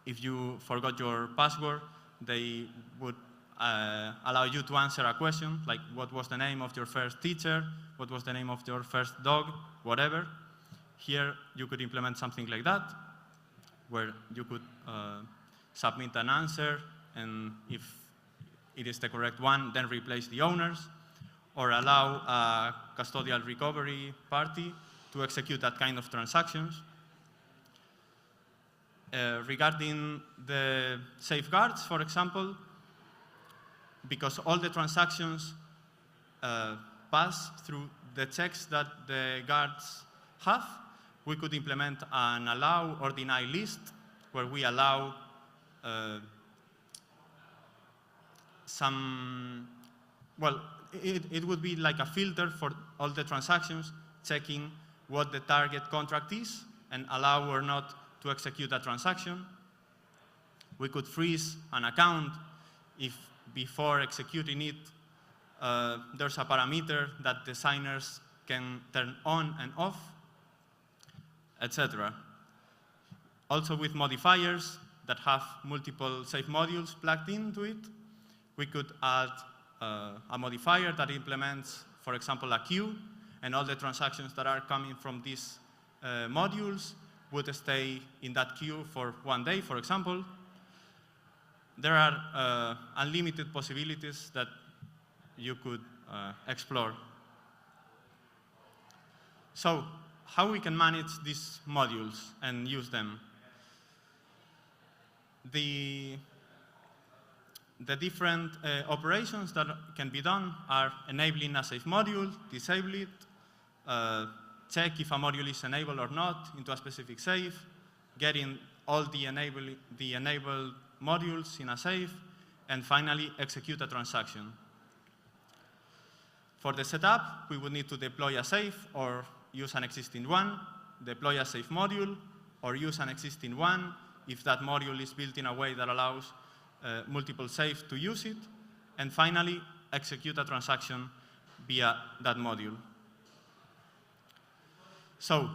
if you forgot your password, they would allow you to answer a question, like what was the name of your first teacher, what was the name of your first dog, whatever. Here, you could implement something like that, where you could submit an answer, and if it is the correct one, then replace the owners, or allow a custodial recovery party to execute that kind of transactions. Regarding the safeguards, for example, because all the transactions pass through the checks that the guards have, we could implement an allow or deny list where we allow it would be like a filter for all the transactions, checking what the target contract is and allow or not to execute a transaction. We could freeze an account if before executing it, there's a parameter that the signers can turn on and off, etc. Also with modifiers, that have multiple safe modules plugged into it. We could add a modifier that implements, for example, a queue, and all the transactions that are coming from these modules would stay in that queue for 1 day, for example. There are unlimited possibilities that you could explore. So, how we can manage these modules and use them? The different operations that can be done are enabling a safe module, disable it, check if a module is enabled or not into a specific safe, getting all the enabled modules in a safe, and finally execute a transaction. For the setup, we would need to deploy a safe or use an existing one, deploy a safe module, or use an existing one if that module is built in a way that allows multiple safes to use it, and finally execute a transaction via that module. So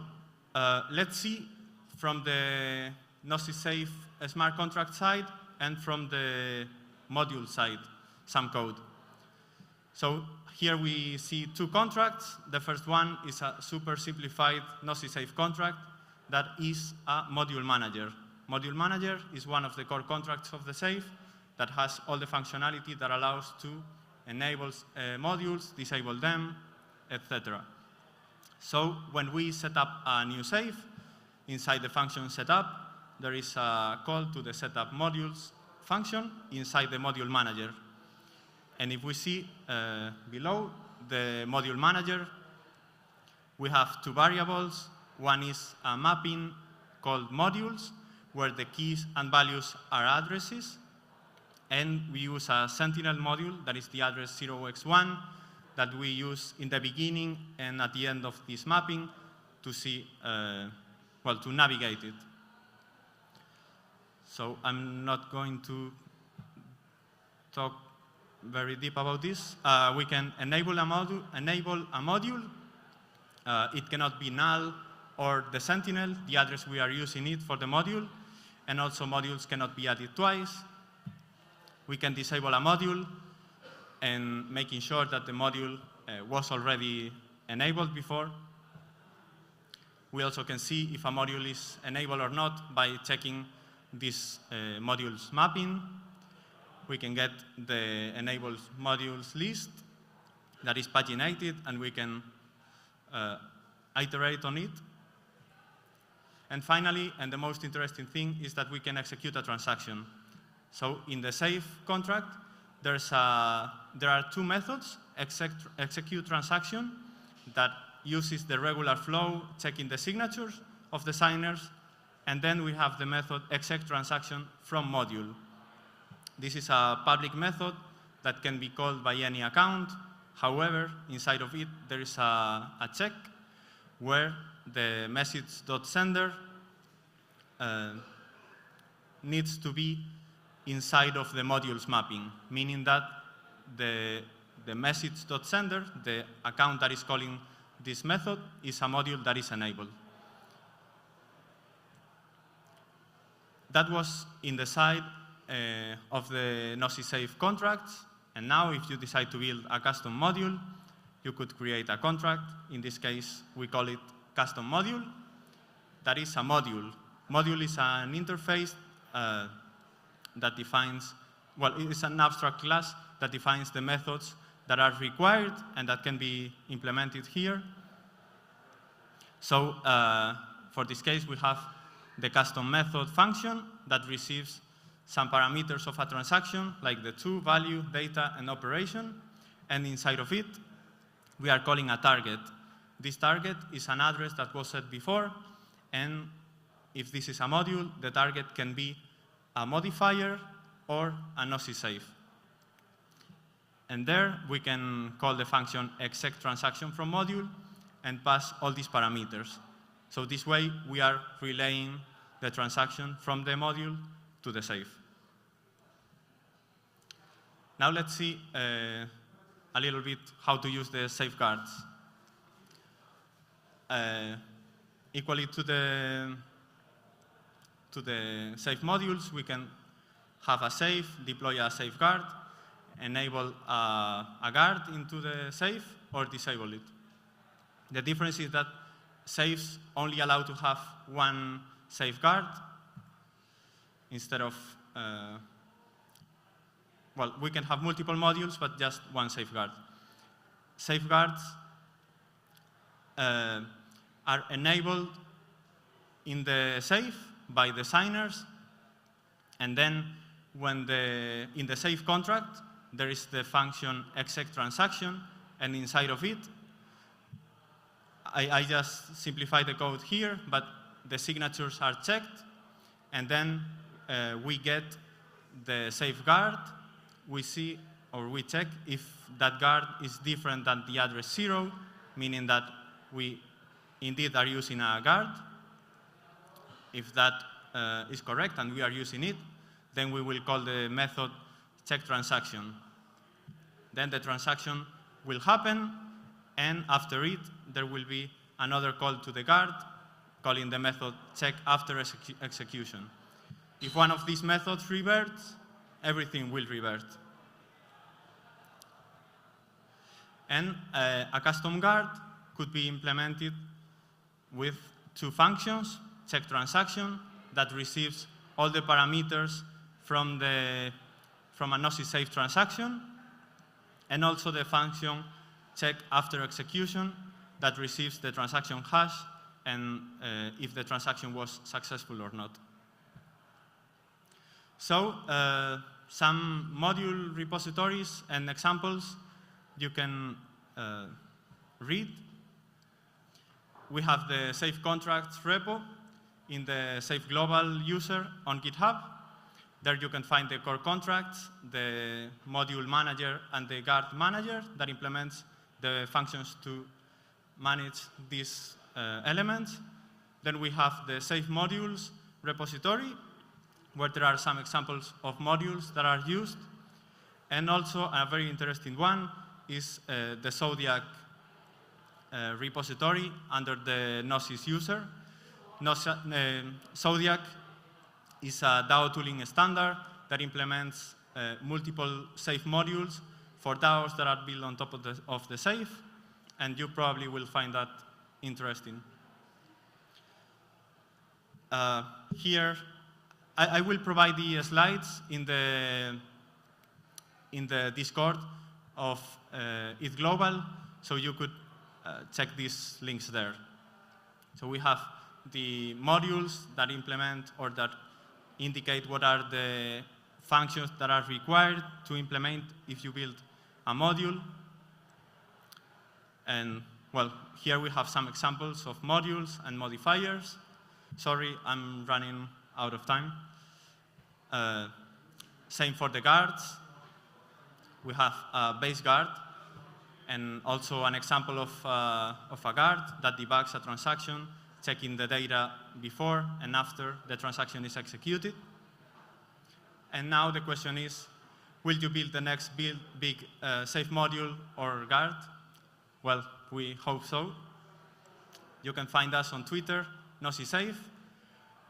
let's see from the Gnosis Safe smart contract side and from the module side some code. So here we see 2 contracts. The first one is a super simplified Gnosis Safe contract that is a module manager. Module manager is one of the core contracts of the safe that has all the functionality that allows to enable modules, disable them, etc. So when we set up a new safe, inside the function setup, there is a call to the setup modules function inside the module manager. And if we see below the module manager, we have 2 variables. One is a mapping called modules, where the keys and values are addresses. And we use a Sentinel module, that is the address 0x1, that we use in the beginning and at the end of this mapping to see, well, to navigate it. So I'm not going to talk very deep about this. We can enable a module. It cannot be null or the Sentinel, the address we are using it for the module, and also modules cannot be added twice. We can disable a module and making sure that the module was already enabled before. We also can see if a module is enabled or not by checking this modules mapping. We can get the enabled modules list that is paginated, and we can iterate on it. And finally, and the most interesting thing, is that we can execute a transaction. So in the safe contract, there are 2 methods: execute transaction, that uses the regular flow, checking the signatures of the signers, and then we have the method exec transaction from module. This is a public method that can be called by any account. However, inside of it, there is a check where the message.sender needs to be inside of the modules mapping, meaning that the message.sender, the account that is calling this method, is a module that is enabled. That was in the side of the Gnosis Safe contracts. And now if you decide to build a custom module, you could create a contract. In this case, we call it custom module. That is a module. Module is an interface that defines, well, it is an abstract class that defines the methods that are required and that can be implemented here. So for this case, we have the custom method function that receives some parameters of a transaction, like the to, value, data, and operation. And inside of it, we are calling a target. This target is an address that was set before. And if this is a module, the target can be a modifier or a Gnosis Safe. And there, we can call the function exec transaction from module and pass all these parameters. So this way, we are relaying the transaction from the module to the safe. Now let's see a little bit how to use the safeguards. Equally to to the safe modules, we can have a safe, deploy a safeguard, enable a guard into the safe, or disable it. The difference is that safes only allow to have one safeguard instead of, well, we can have multiple modules, but just one safeguard. Safeguards are enabled in the safe by the signers, and then when in the safe contract, there is the function exec transaction, and inside of it, I just simplify the code here, but the signatures are checked, and then we get the safeguard. We see, or we check if that guard is different than the address 0, meaning that we indeed are using a guard. If that is correct and we are using it, then we will call the method check transaction. Then the transaction will happen, and after it, there will be another call to the guard, calling the method check after execution. If one of these methods reverts, everything will revert. And a custom guard could be implemented with two functions: check transaction, that receives all the parameters from a NOSI safe transaction, and also the function check after execution, that receives the transaction hash and if the transaction was successful or not. So some module repositories and examples you can read. We have the safe contracts repo in the safe global user on GitHub. There you can find the core contracts, the module manager, and the guard manager that implements the functions to manage these elements. Then we have the safe modules repository, where there are some examples of modules that are used. And also a very interesting one is the Zodiac repository under the Gnosis user. Zodiac is a DAO tooling standard that implements multiple safe modules for DAOs that are built on top of the safe, and you probably will find that interesting. Here, I will provide the slides in the Discord of ETH Global, so you could check these links there. So we have the modules that implement or that indicate what are the functions that are required to implement if you build a module. And well, here we have some examples of modules and modifiers. Sorry, I'm running out of time. Same for the guards. We have a base guard and also an example of a guard that debugs a transaction, checking the data before and after the transaction is executed. And now the question is, will you build the next big safe module or guard? Well, we hope so. You can find us on Twitter, NosiSafe.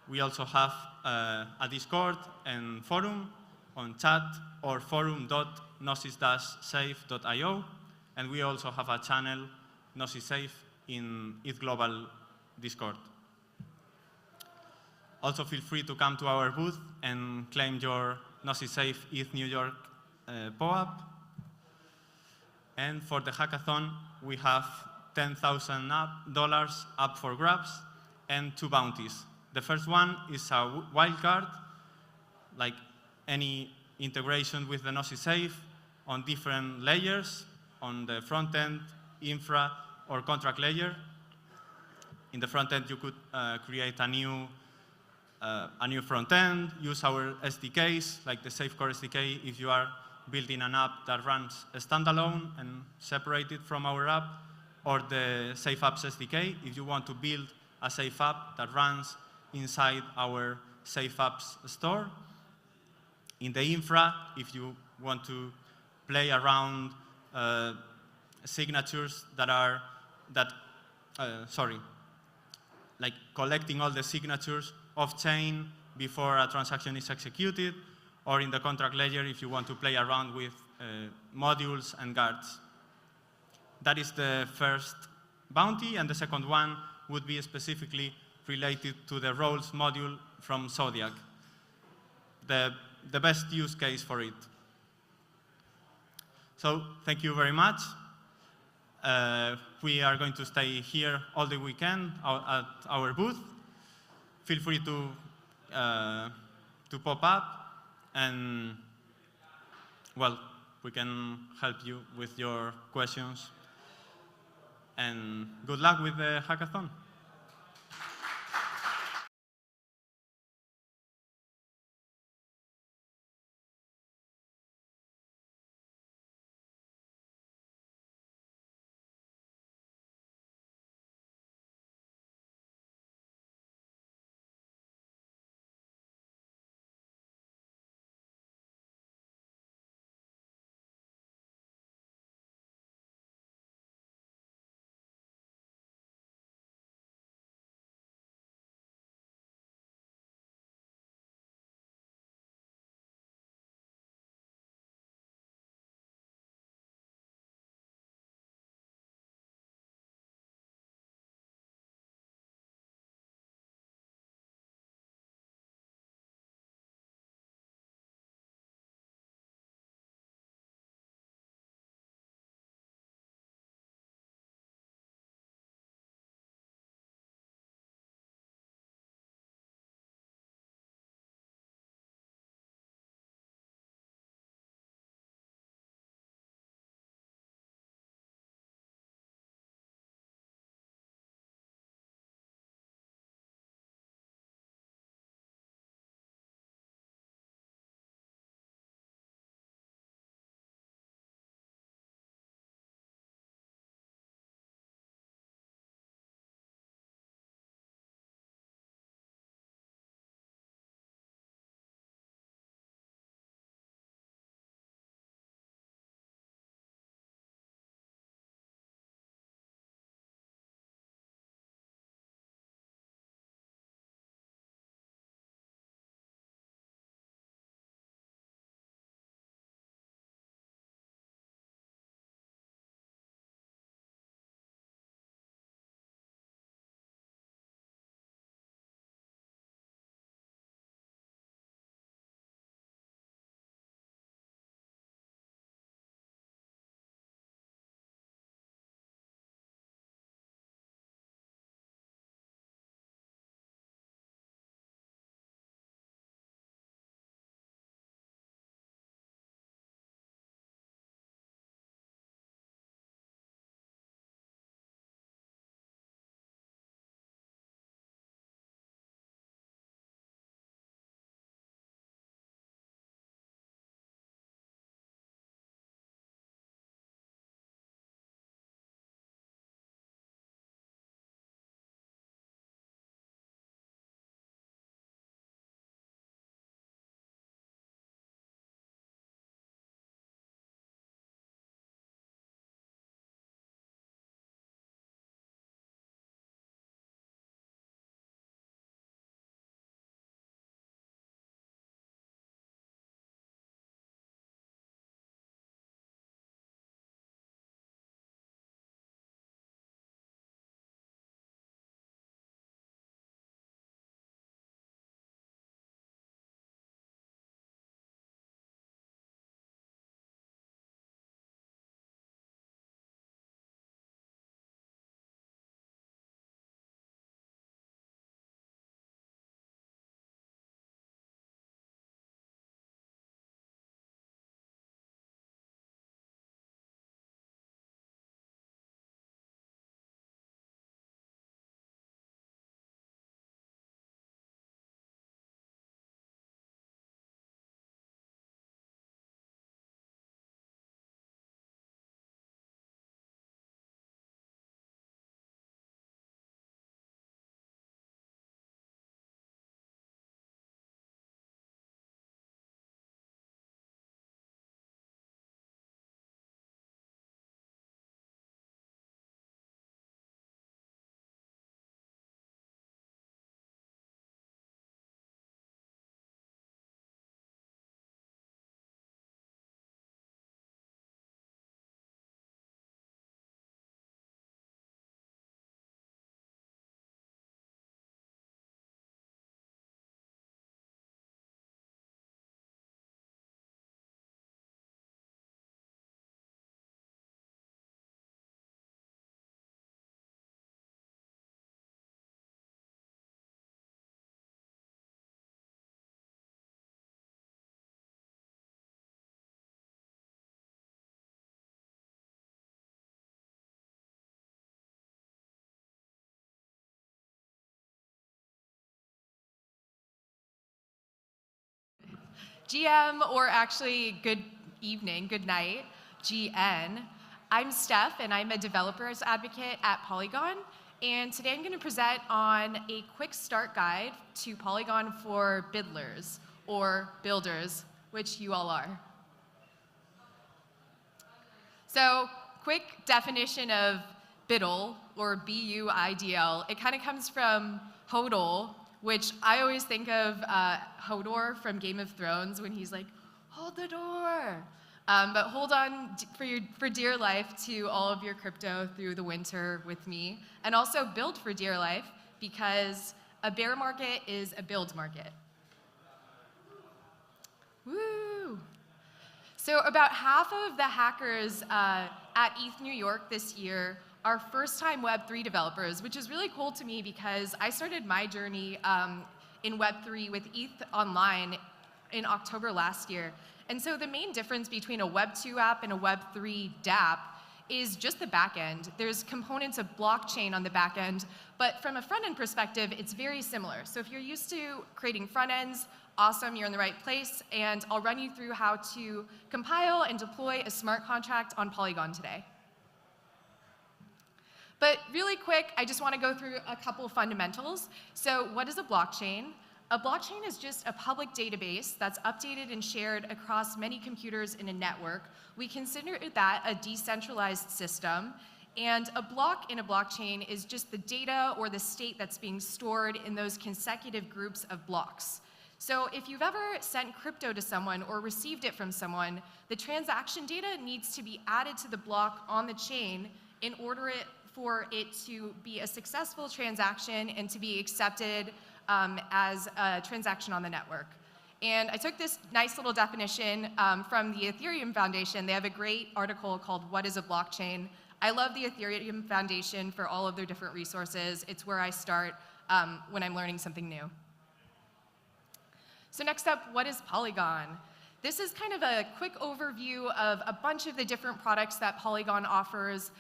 We also have a Discord and forum on chat or forum.gnosis-safe.io. And we also have a channel, NosiSafe, in ETH Global Discord. Also, feel free to come to our booth and claim your NosiSafe ETHNewYork POAP. And for the hackathon, we have $10,000 up for grabs and 2 bounties. The first one is a wildcard, like any integration with the NosiSafe on different layers, on the front end, infra, or contract layer. In the front end, you could create a new front end, use our SDKs, like the SafeCore SDK, if you are building an app that runs standalone and separated from our app, or the Safe Apps SDK, if you want to build a Safe app that runs inside our Safe Apps store. In the infra, if you want to play around signatures that are, like collecting all the signatures off-chain before a transaction is executed, or in the contract ledger if you want to play around with modules and guards. That is the first bounty, and the second one would be specifically related to the roles module from Zodiac, the best use case for it. So thank you very much. We are going to stay here all the weekend at our booth. Feel free to pop up, and well, we can help you with your questions. And good luck with the hackathon. GM, or actually good evening, good night, GN. I'm Steph, and I'm a developers advocate at Polygon. And today I'm going to present on a quick start guide to Polygon for bidlers, or builders, which you all are. So, quick definition of biddle, or B-U-I-D-L. It kind of comes from hodl, which I always think of Hodor from Game of Thrones when he's like, hold the door. But hold on for dear life to all of your crypto through the winter with me. And also build for dear life, because a bear market is a build market. Woo! So about half of the hackers at ETHNewYork this year are first-time Web3 developers, which is really cool to me because I started my journey in Web3 with ETH Online in October last year. And so the main difference between a Web2 app and a Web3 dApp is just the back end. There's components of blockchain on the back end, but from a front-end perspective, it's very similar. So if you're used to creating front ends, awesome, you're in the right place, and I'll run you through how to compile and deploy a smart contract on Polygon today. But really quick, I just want to go through a couple fundamentals. So what is a blockchain? A blockchain is just a public database that's updated and shared across many computers in a network. We consider that a decentralized system. And a block in a blockchain is just the data or the state that's being stored in those consecutive groups of blocks. So if you've ever sent crypto to someone or received it from someone, the transaction data needs to be added to the block on the chain in order for it to be a successful transaction and to be accepted as a transaction on the network. And I took this nice little definition from the Ethereum Foundation. They have a great article called What is a Blockchain? I love the Ethereum Foundation for all of their different resources. It's where I start when I'm learning something new. So next up, what is Polygon? This is kind of a quick overview of a bunch of the different products that Polygon offers.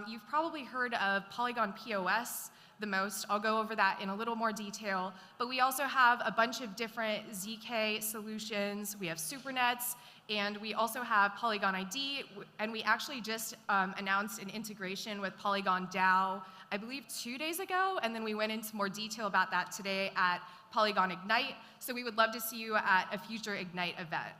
You've probably heard of Polygon POS the most. I'll go over that in a little more detail. But we also have a bunch of different ZK solutions. We have Supernets, and we also have Polygon ID. And we actually just announced an integration with Polygon DAO, I believe 2 days ago. And then we went into more detail about that today at Polygon Ignite. So we would love to see you at a future Ignite event.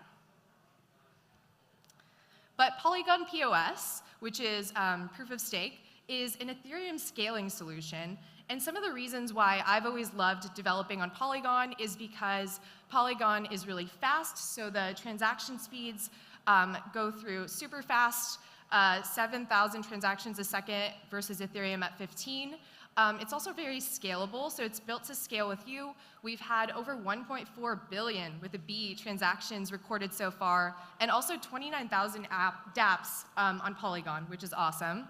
But Polygon POS, which is proof of stake, is an Ethereum scaling solution. And some of the reasons why I've always loved developing on Polygon is because Polygon is really fast, so the transaction speeds go through super fast, 7,000 transactions a second versus Ethereum at 15. It's also very scalable, so it's built to scale with you. We've had over 1.4 billion with a B transactions recorded so far, and also 29,000 dApps on Polygon, which is awesome.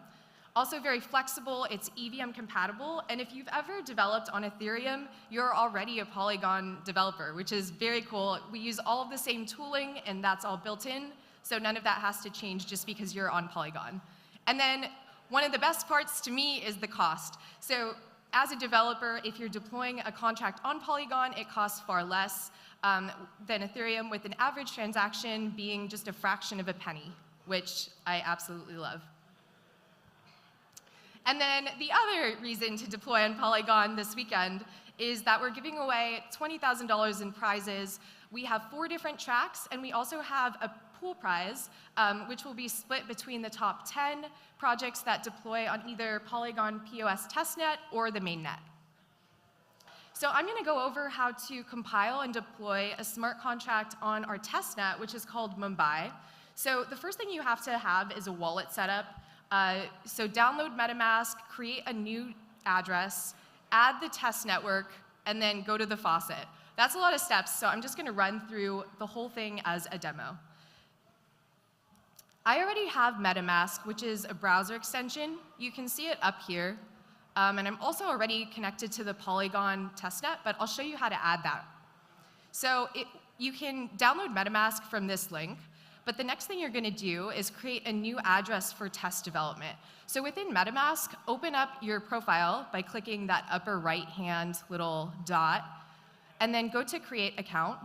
Also very flexible, it's EVM compatible, and if you've ever developed on Ethereum, you're already a Polygon developer, which is very cool. We use all of the same tooling, and that's all built in, so none of that has to change just because you're on Polygon. And then one of the best parts to me is the cost. So as a developer, if you're deploying a contract on Polygon, it costs far less than Ethereum, with an average transaction being just a fraction of a penny, which I absolutely love. And then the other reason to deploy on Polygon this weekend is that we're giving away $20,000 in prizes. We have 4 different tracks, and we also have a pool prize, which will be split between the top 10 projects that deploy on either Polygon POS testnet or the mainnet. So I'm going to go over how to compile and deploy a smart contract on our testnet, which is called Mumbai. So the first thing you have to have is a wallet setup. So download MetaMask, create a new address, add the test network, and then go to the faucet. That's a lot of steps, so I'm just going to run through the whole thing as a demo. I already have MetaMask, which is a browser extension. You can see it up here. And I'm also already connected to the Polygon testnet, but I'll show you how to add that. So you can download MetaMask from this link. But the next thing you're going to do is create a new address for test development. So within MetaMask, open up your profile by clicking that upper right-hand little dot, and then go to Create Account.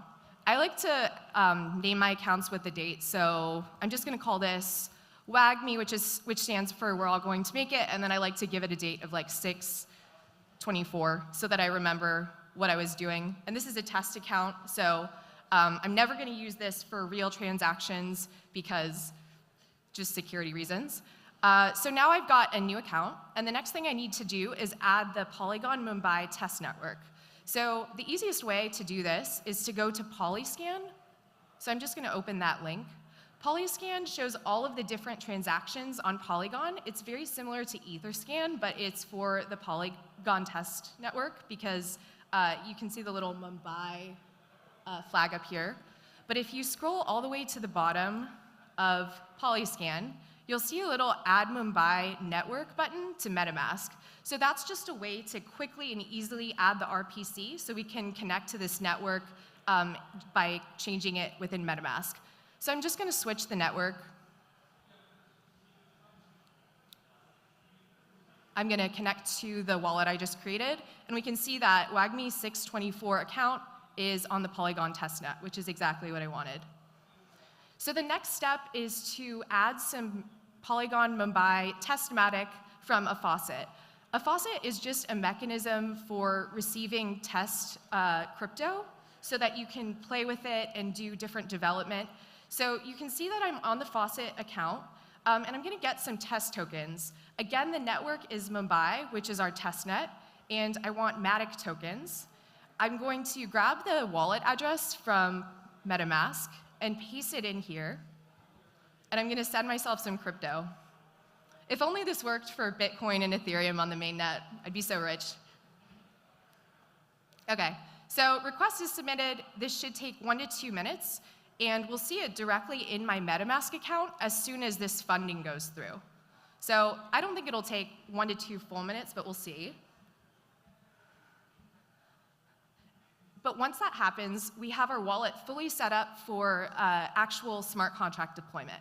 I like to name my accounts with the date, so I'm just going to call this WAGME, which stands for We're All Going to Make It, and then I like to give it a date of like 6/24 so that I remember what I was doing. And this is a test account, so I'm never going to use this for real transactions because just security reasons. So now I've got a new account, and the next thing I need to do is add the Polygon Mumbai test network. So the easiest way to do this is to go to Polyscan. So I'm just going to open that link. Polyscan shows all of the different transactions on Polygon. It's very similar to Etherscan, but it's for the Polygon test network because you can see the little Mumbai flag up here. But if you scroll all the way to the bottom of Polyscan, you'll see a little Add Mumbai Network button to MetaMask. So that's just a way to quickly and easily add the RPC so we can connect to this network by changing it within MetaMask. So I'm just going to switch the network. I'm going to connect to the wallet I just created, and we can see that WAGME 624 account is on the Polygon testnet, which is exactly what I wanted. So the next step is to add some Polygon Mumbai testmatic from a faucet. A faucet is just a mechanism for receiving test crypto so that you can play with it and do different development. So you can see that I'm on the faucet account, and I'm going to get some test tokens. Again, the network is Mumbai, which is our testnet, and I want Matic tokens. I'm going to grab the wallet address from MetaMask and paste it in here, and I'm going to send myself some crypto. If only this worked for Bitcoin and Ethereum on the mainnet, I'd be so rich. Okay, so request is submitted. This should take 1 to 2 minutes, and we'll see it directly in my MetaMask account as soon as this funding goes through. So I don't think it'll take 1 to 2 full minutes, but we'll see. But once that happens, we have our wallet fully set up for actual smart contract deployment.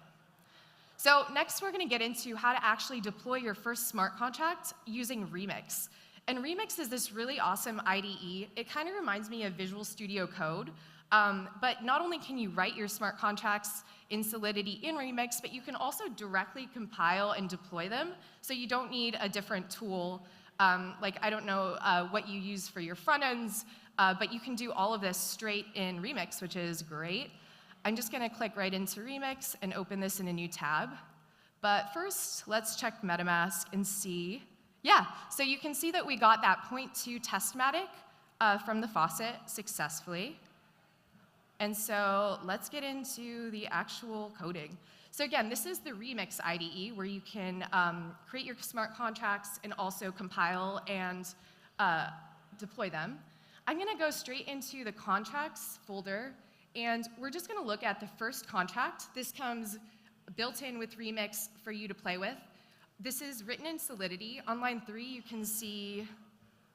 So next, we're going to get into how to actually deploy your first smart contract using Remix. And Remix is this really awesome IDE. It kind of reminds me of Visual Studio Code. But not only can you write your smart contracts in Solidity in Remix, but you can also directly compile and deploy them. So you don't need a different tool. Like, I don't know what you use for your front ends, but you can do all of this straight in Remix, which is great. I'm just going to click right into Remix and open this in a new tab. But first, let's check MetaMask and see. Yeah, so you can see that we got that 0.2 testmatic from the faucet successfully. And so let's get into the actual coding. So again, this is the Remix IDE where you can create your smart contracts and also compile and deploy them. I'm going to go straight into the contracts folder, and we're just going to look at the first contract. This comes built in with Remix for you to play with. This is written in Solidity. On line 3, you can see,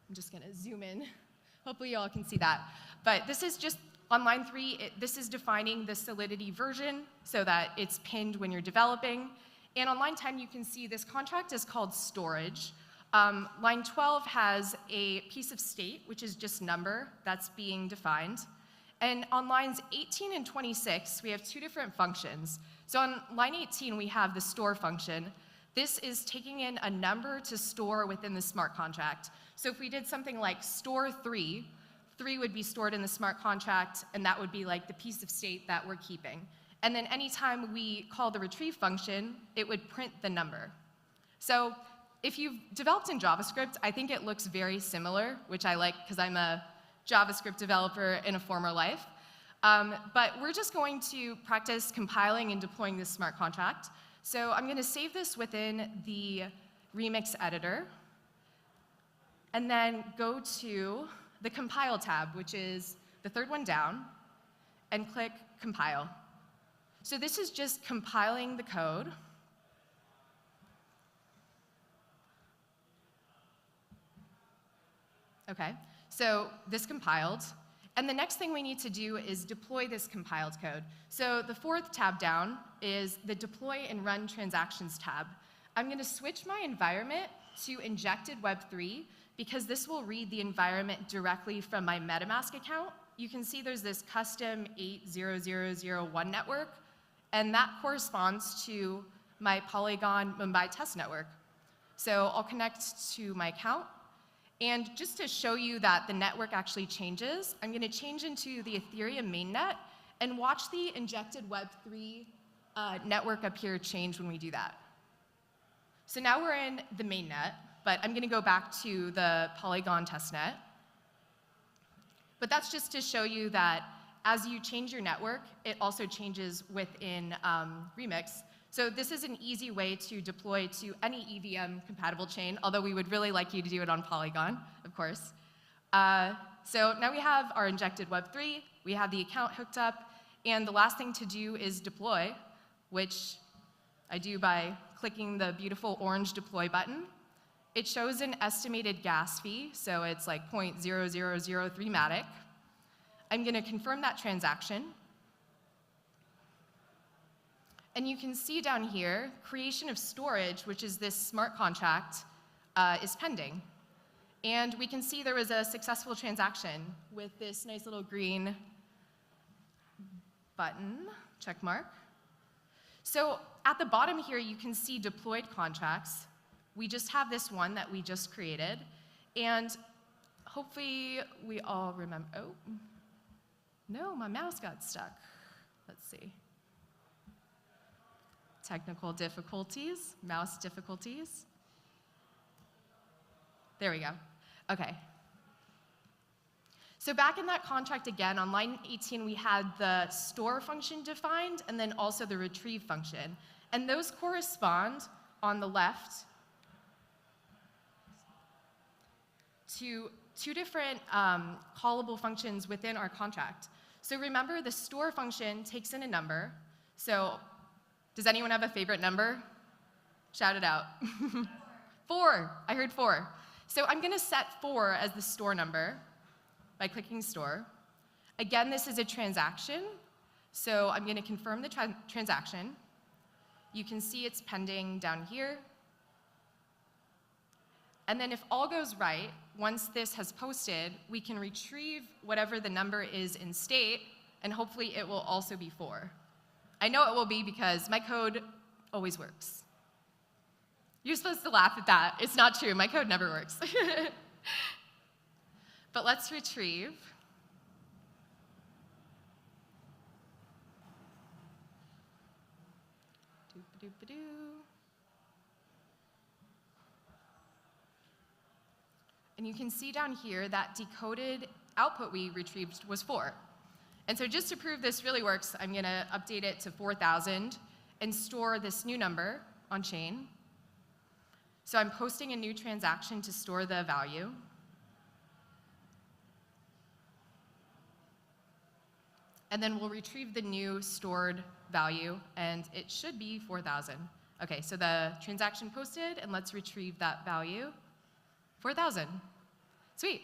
I'm just going to zoom in. Hopefully you all can see that. But this is just, on line 3, this is defining the Solidity version so that it's pinned when you're developing. And on line 10, you can see this contract is called storage. Line 12 has a piece of state, which is just number that's being defined. And on lines 18 and 26, we have 2 different functions. So on line 18, we have the store function. This is taking in a number to store within the smart contract. So if we did something like store 3, 3 would be stored in the smart contract, and that would be like the piece of state that we're keeping. And then anytime we call the retrieve function, it would print the number. So if you've developed in JavaScript, I think it looks very similar, which I like because I'm a JavaScript developer in a former life. But we're just going to practice compiling and deploying this smart contract. So I'm going to save this within the Remix editor, and then go to the Compile tab, which is the 3rd one down, and click Compile. So this is just compiling the code. Okay, so this compiled. And the next thing we need to do is deploy this compiled code. So the 4th tab down is the Deploy and Run Transactions tab. I'm going to switch my environment to Injected Web3 because this will read the environment directly from my MetaMask account you can see there's this custom 80001 network, and that corresponds to my Polygon Mumbai test network. So I'll connect to my account, and just to show you that the network actually changes, I'm going to change into the Ethereum mainnet and watch the injected Web3 network up here change when we do that. So now we're in the mainnet, but I'm going to go back to the Polygon testnet. But that's just to show you that as you change your network, it also changes within Remix. So this is an easy way to deploy to any EVM compatible chain, although we would really like you to do it on Polygon, of course. So now we have our injected Web3, we have the account hooked up, and the last thing to do is deploy, which I do by clicking the beautiful orange deploy button. It shows an estimated gas fee, so it's like 0.0003 Matic. I'm going to confirm that transaction. And you can see down here, creation of storage, which is this smart contract, is pending. And we can see there was a successful transaction with this nice little green button, check mark. So at the bottom here, you can see deployed contracts. We just have this one that we just created. And hopefully we all remember, oh, no, my mouse got stuck. Let's see. Technical difficulties, mouse difficulties. There we go. Okay. So back in that contract again, on line 18, we had the store function defined and then also the retrieve function. And those correspond on the left to two different callable functions within our contract. So remember, the store function takes in a number. So does anyone have a favorite number? Shout it out. 4. I heard 4. So I'm going to set 4 as the store number by clicking store. Again, this is a transaction. So I'm going to confirm the transaction. You can see it's pending down here. And then if all goes right, once this has posted, we can retrieve whatever the number is in state, and hopefully it will also be 4. I know it will be because my code always works. You're supposed to laugh at that. It's not true. My code never works. But let's retrieve. Doop-a-doop-a-doo. And you can see down here that decoded output we retrieved was 4. And so just to prove this really works, I'm going to update it to 4,000 and store this new number on chain. So I'm posting a new transaction to store the value. And then we'll retrieve the new stored value, and it should be 4,000. Okay, so the transaction posted, and let's retrieve that value. 4,000. Sweet.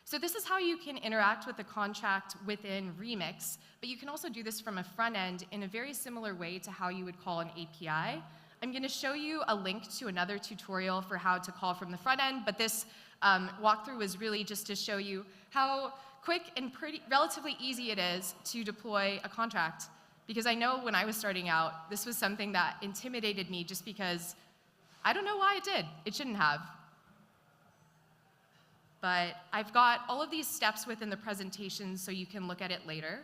So this is how you can interact with the contract within Remix, but you can also do this from a front end in a very similar way to how you would call an API. I'm going to show you a link to another tutorial for how to call from the front end, but this walkthrough was really just to show you how quick and relatively easy it is to deploy a contract. Because I know when I was starting out, this was something that intimidated me just because I don't know why it did. It shouldn't have. But I've got all of these steps within the presentation so you can look at it later.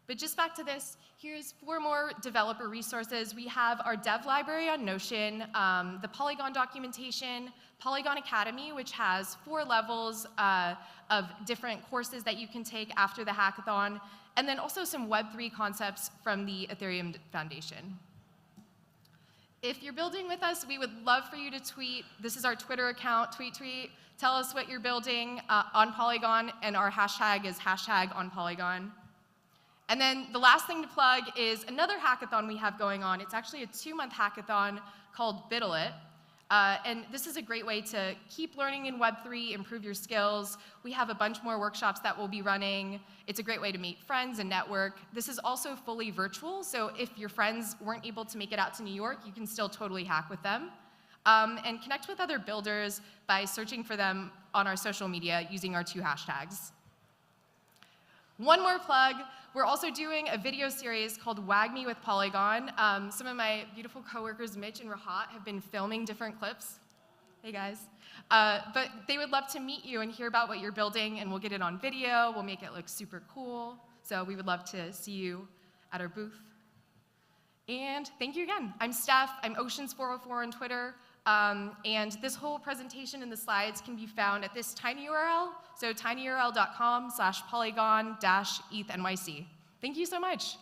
But just back to this, here's 4 more developer resources. We have our dev library on Notion, the Polygon documentation, Polygon Academy, which has 4 levels of different courses that you can take after the hackathon, and then also some Web3 concepts from the Ethereum Foundation. If you're building with us, we would love for you to tweet. This is our Twitter account, tweet. Tell us what you're building on Polygon, and our hashtag is #onPolygon. And then the last thing to plug is another hackathon we have going on. It's actually a 2-month hackathon called Biddle It. And this is a great way to keep learning in Web3, improve your skills. We have a bunch more workshops that we'll be running. It's a great way to meet friends and network. This is also fully virtual, so if your friends weren't able to make it out to New York, you can still totally hack with them. and connect with other builders by searching for them on our social media using our 2 hashtags. One more plug, we're also doing a video series called Wag Me with Polygon. Some of my beautiful coworkers, Mitch and Rahat, have been filming different clips. Hey guys. But they would love to meet you and hear about what you're building, and we'll get it on video, we'll make it look super cool. So we would love to see you at our booth. And thank you again. I'm Steph, I'm Oceans404 on Twitter. And this whole presentation and the slides can be found at this tiny URL, so tinyurl.com/polygon-ETHNYC. Thank you so much.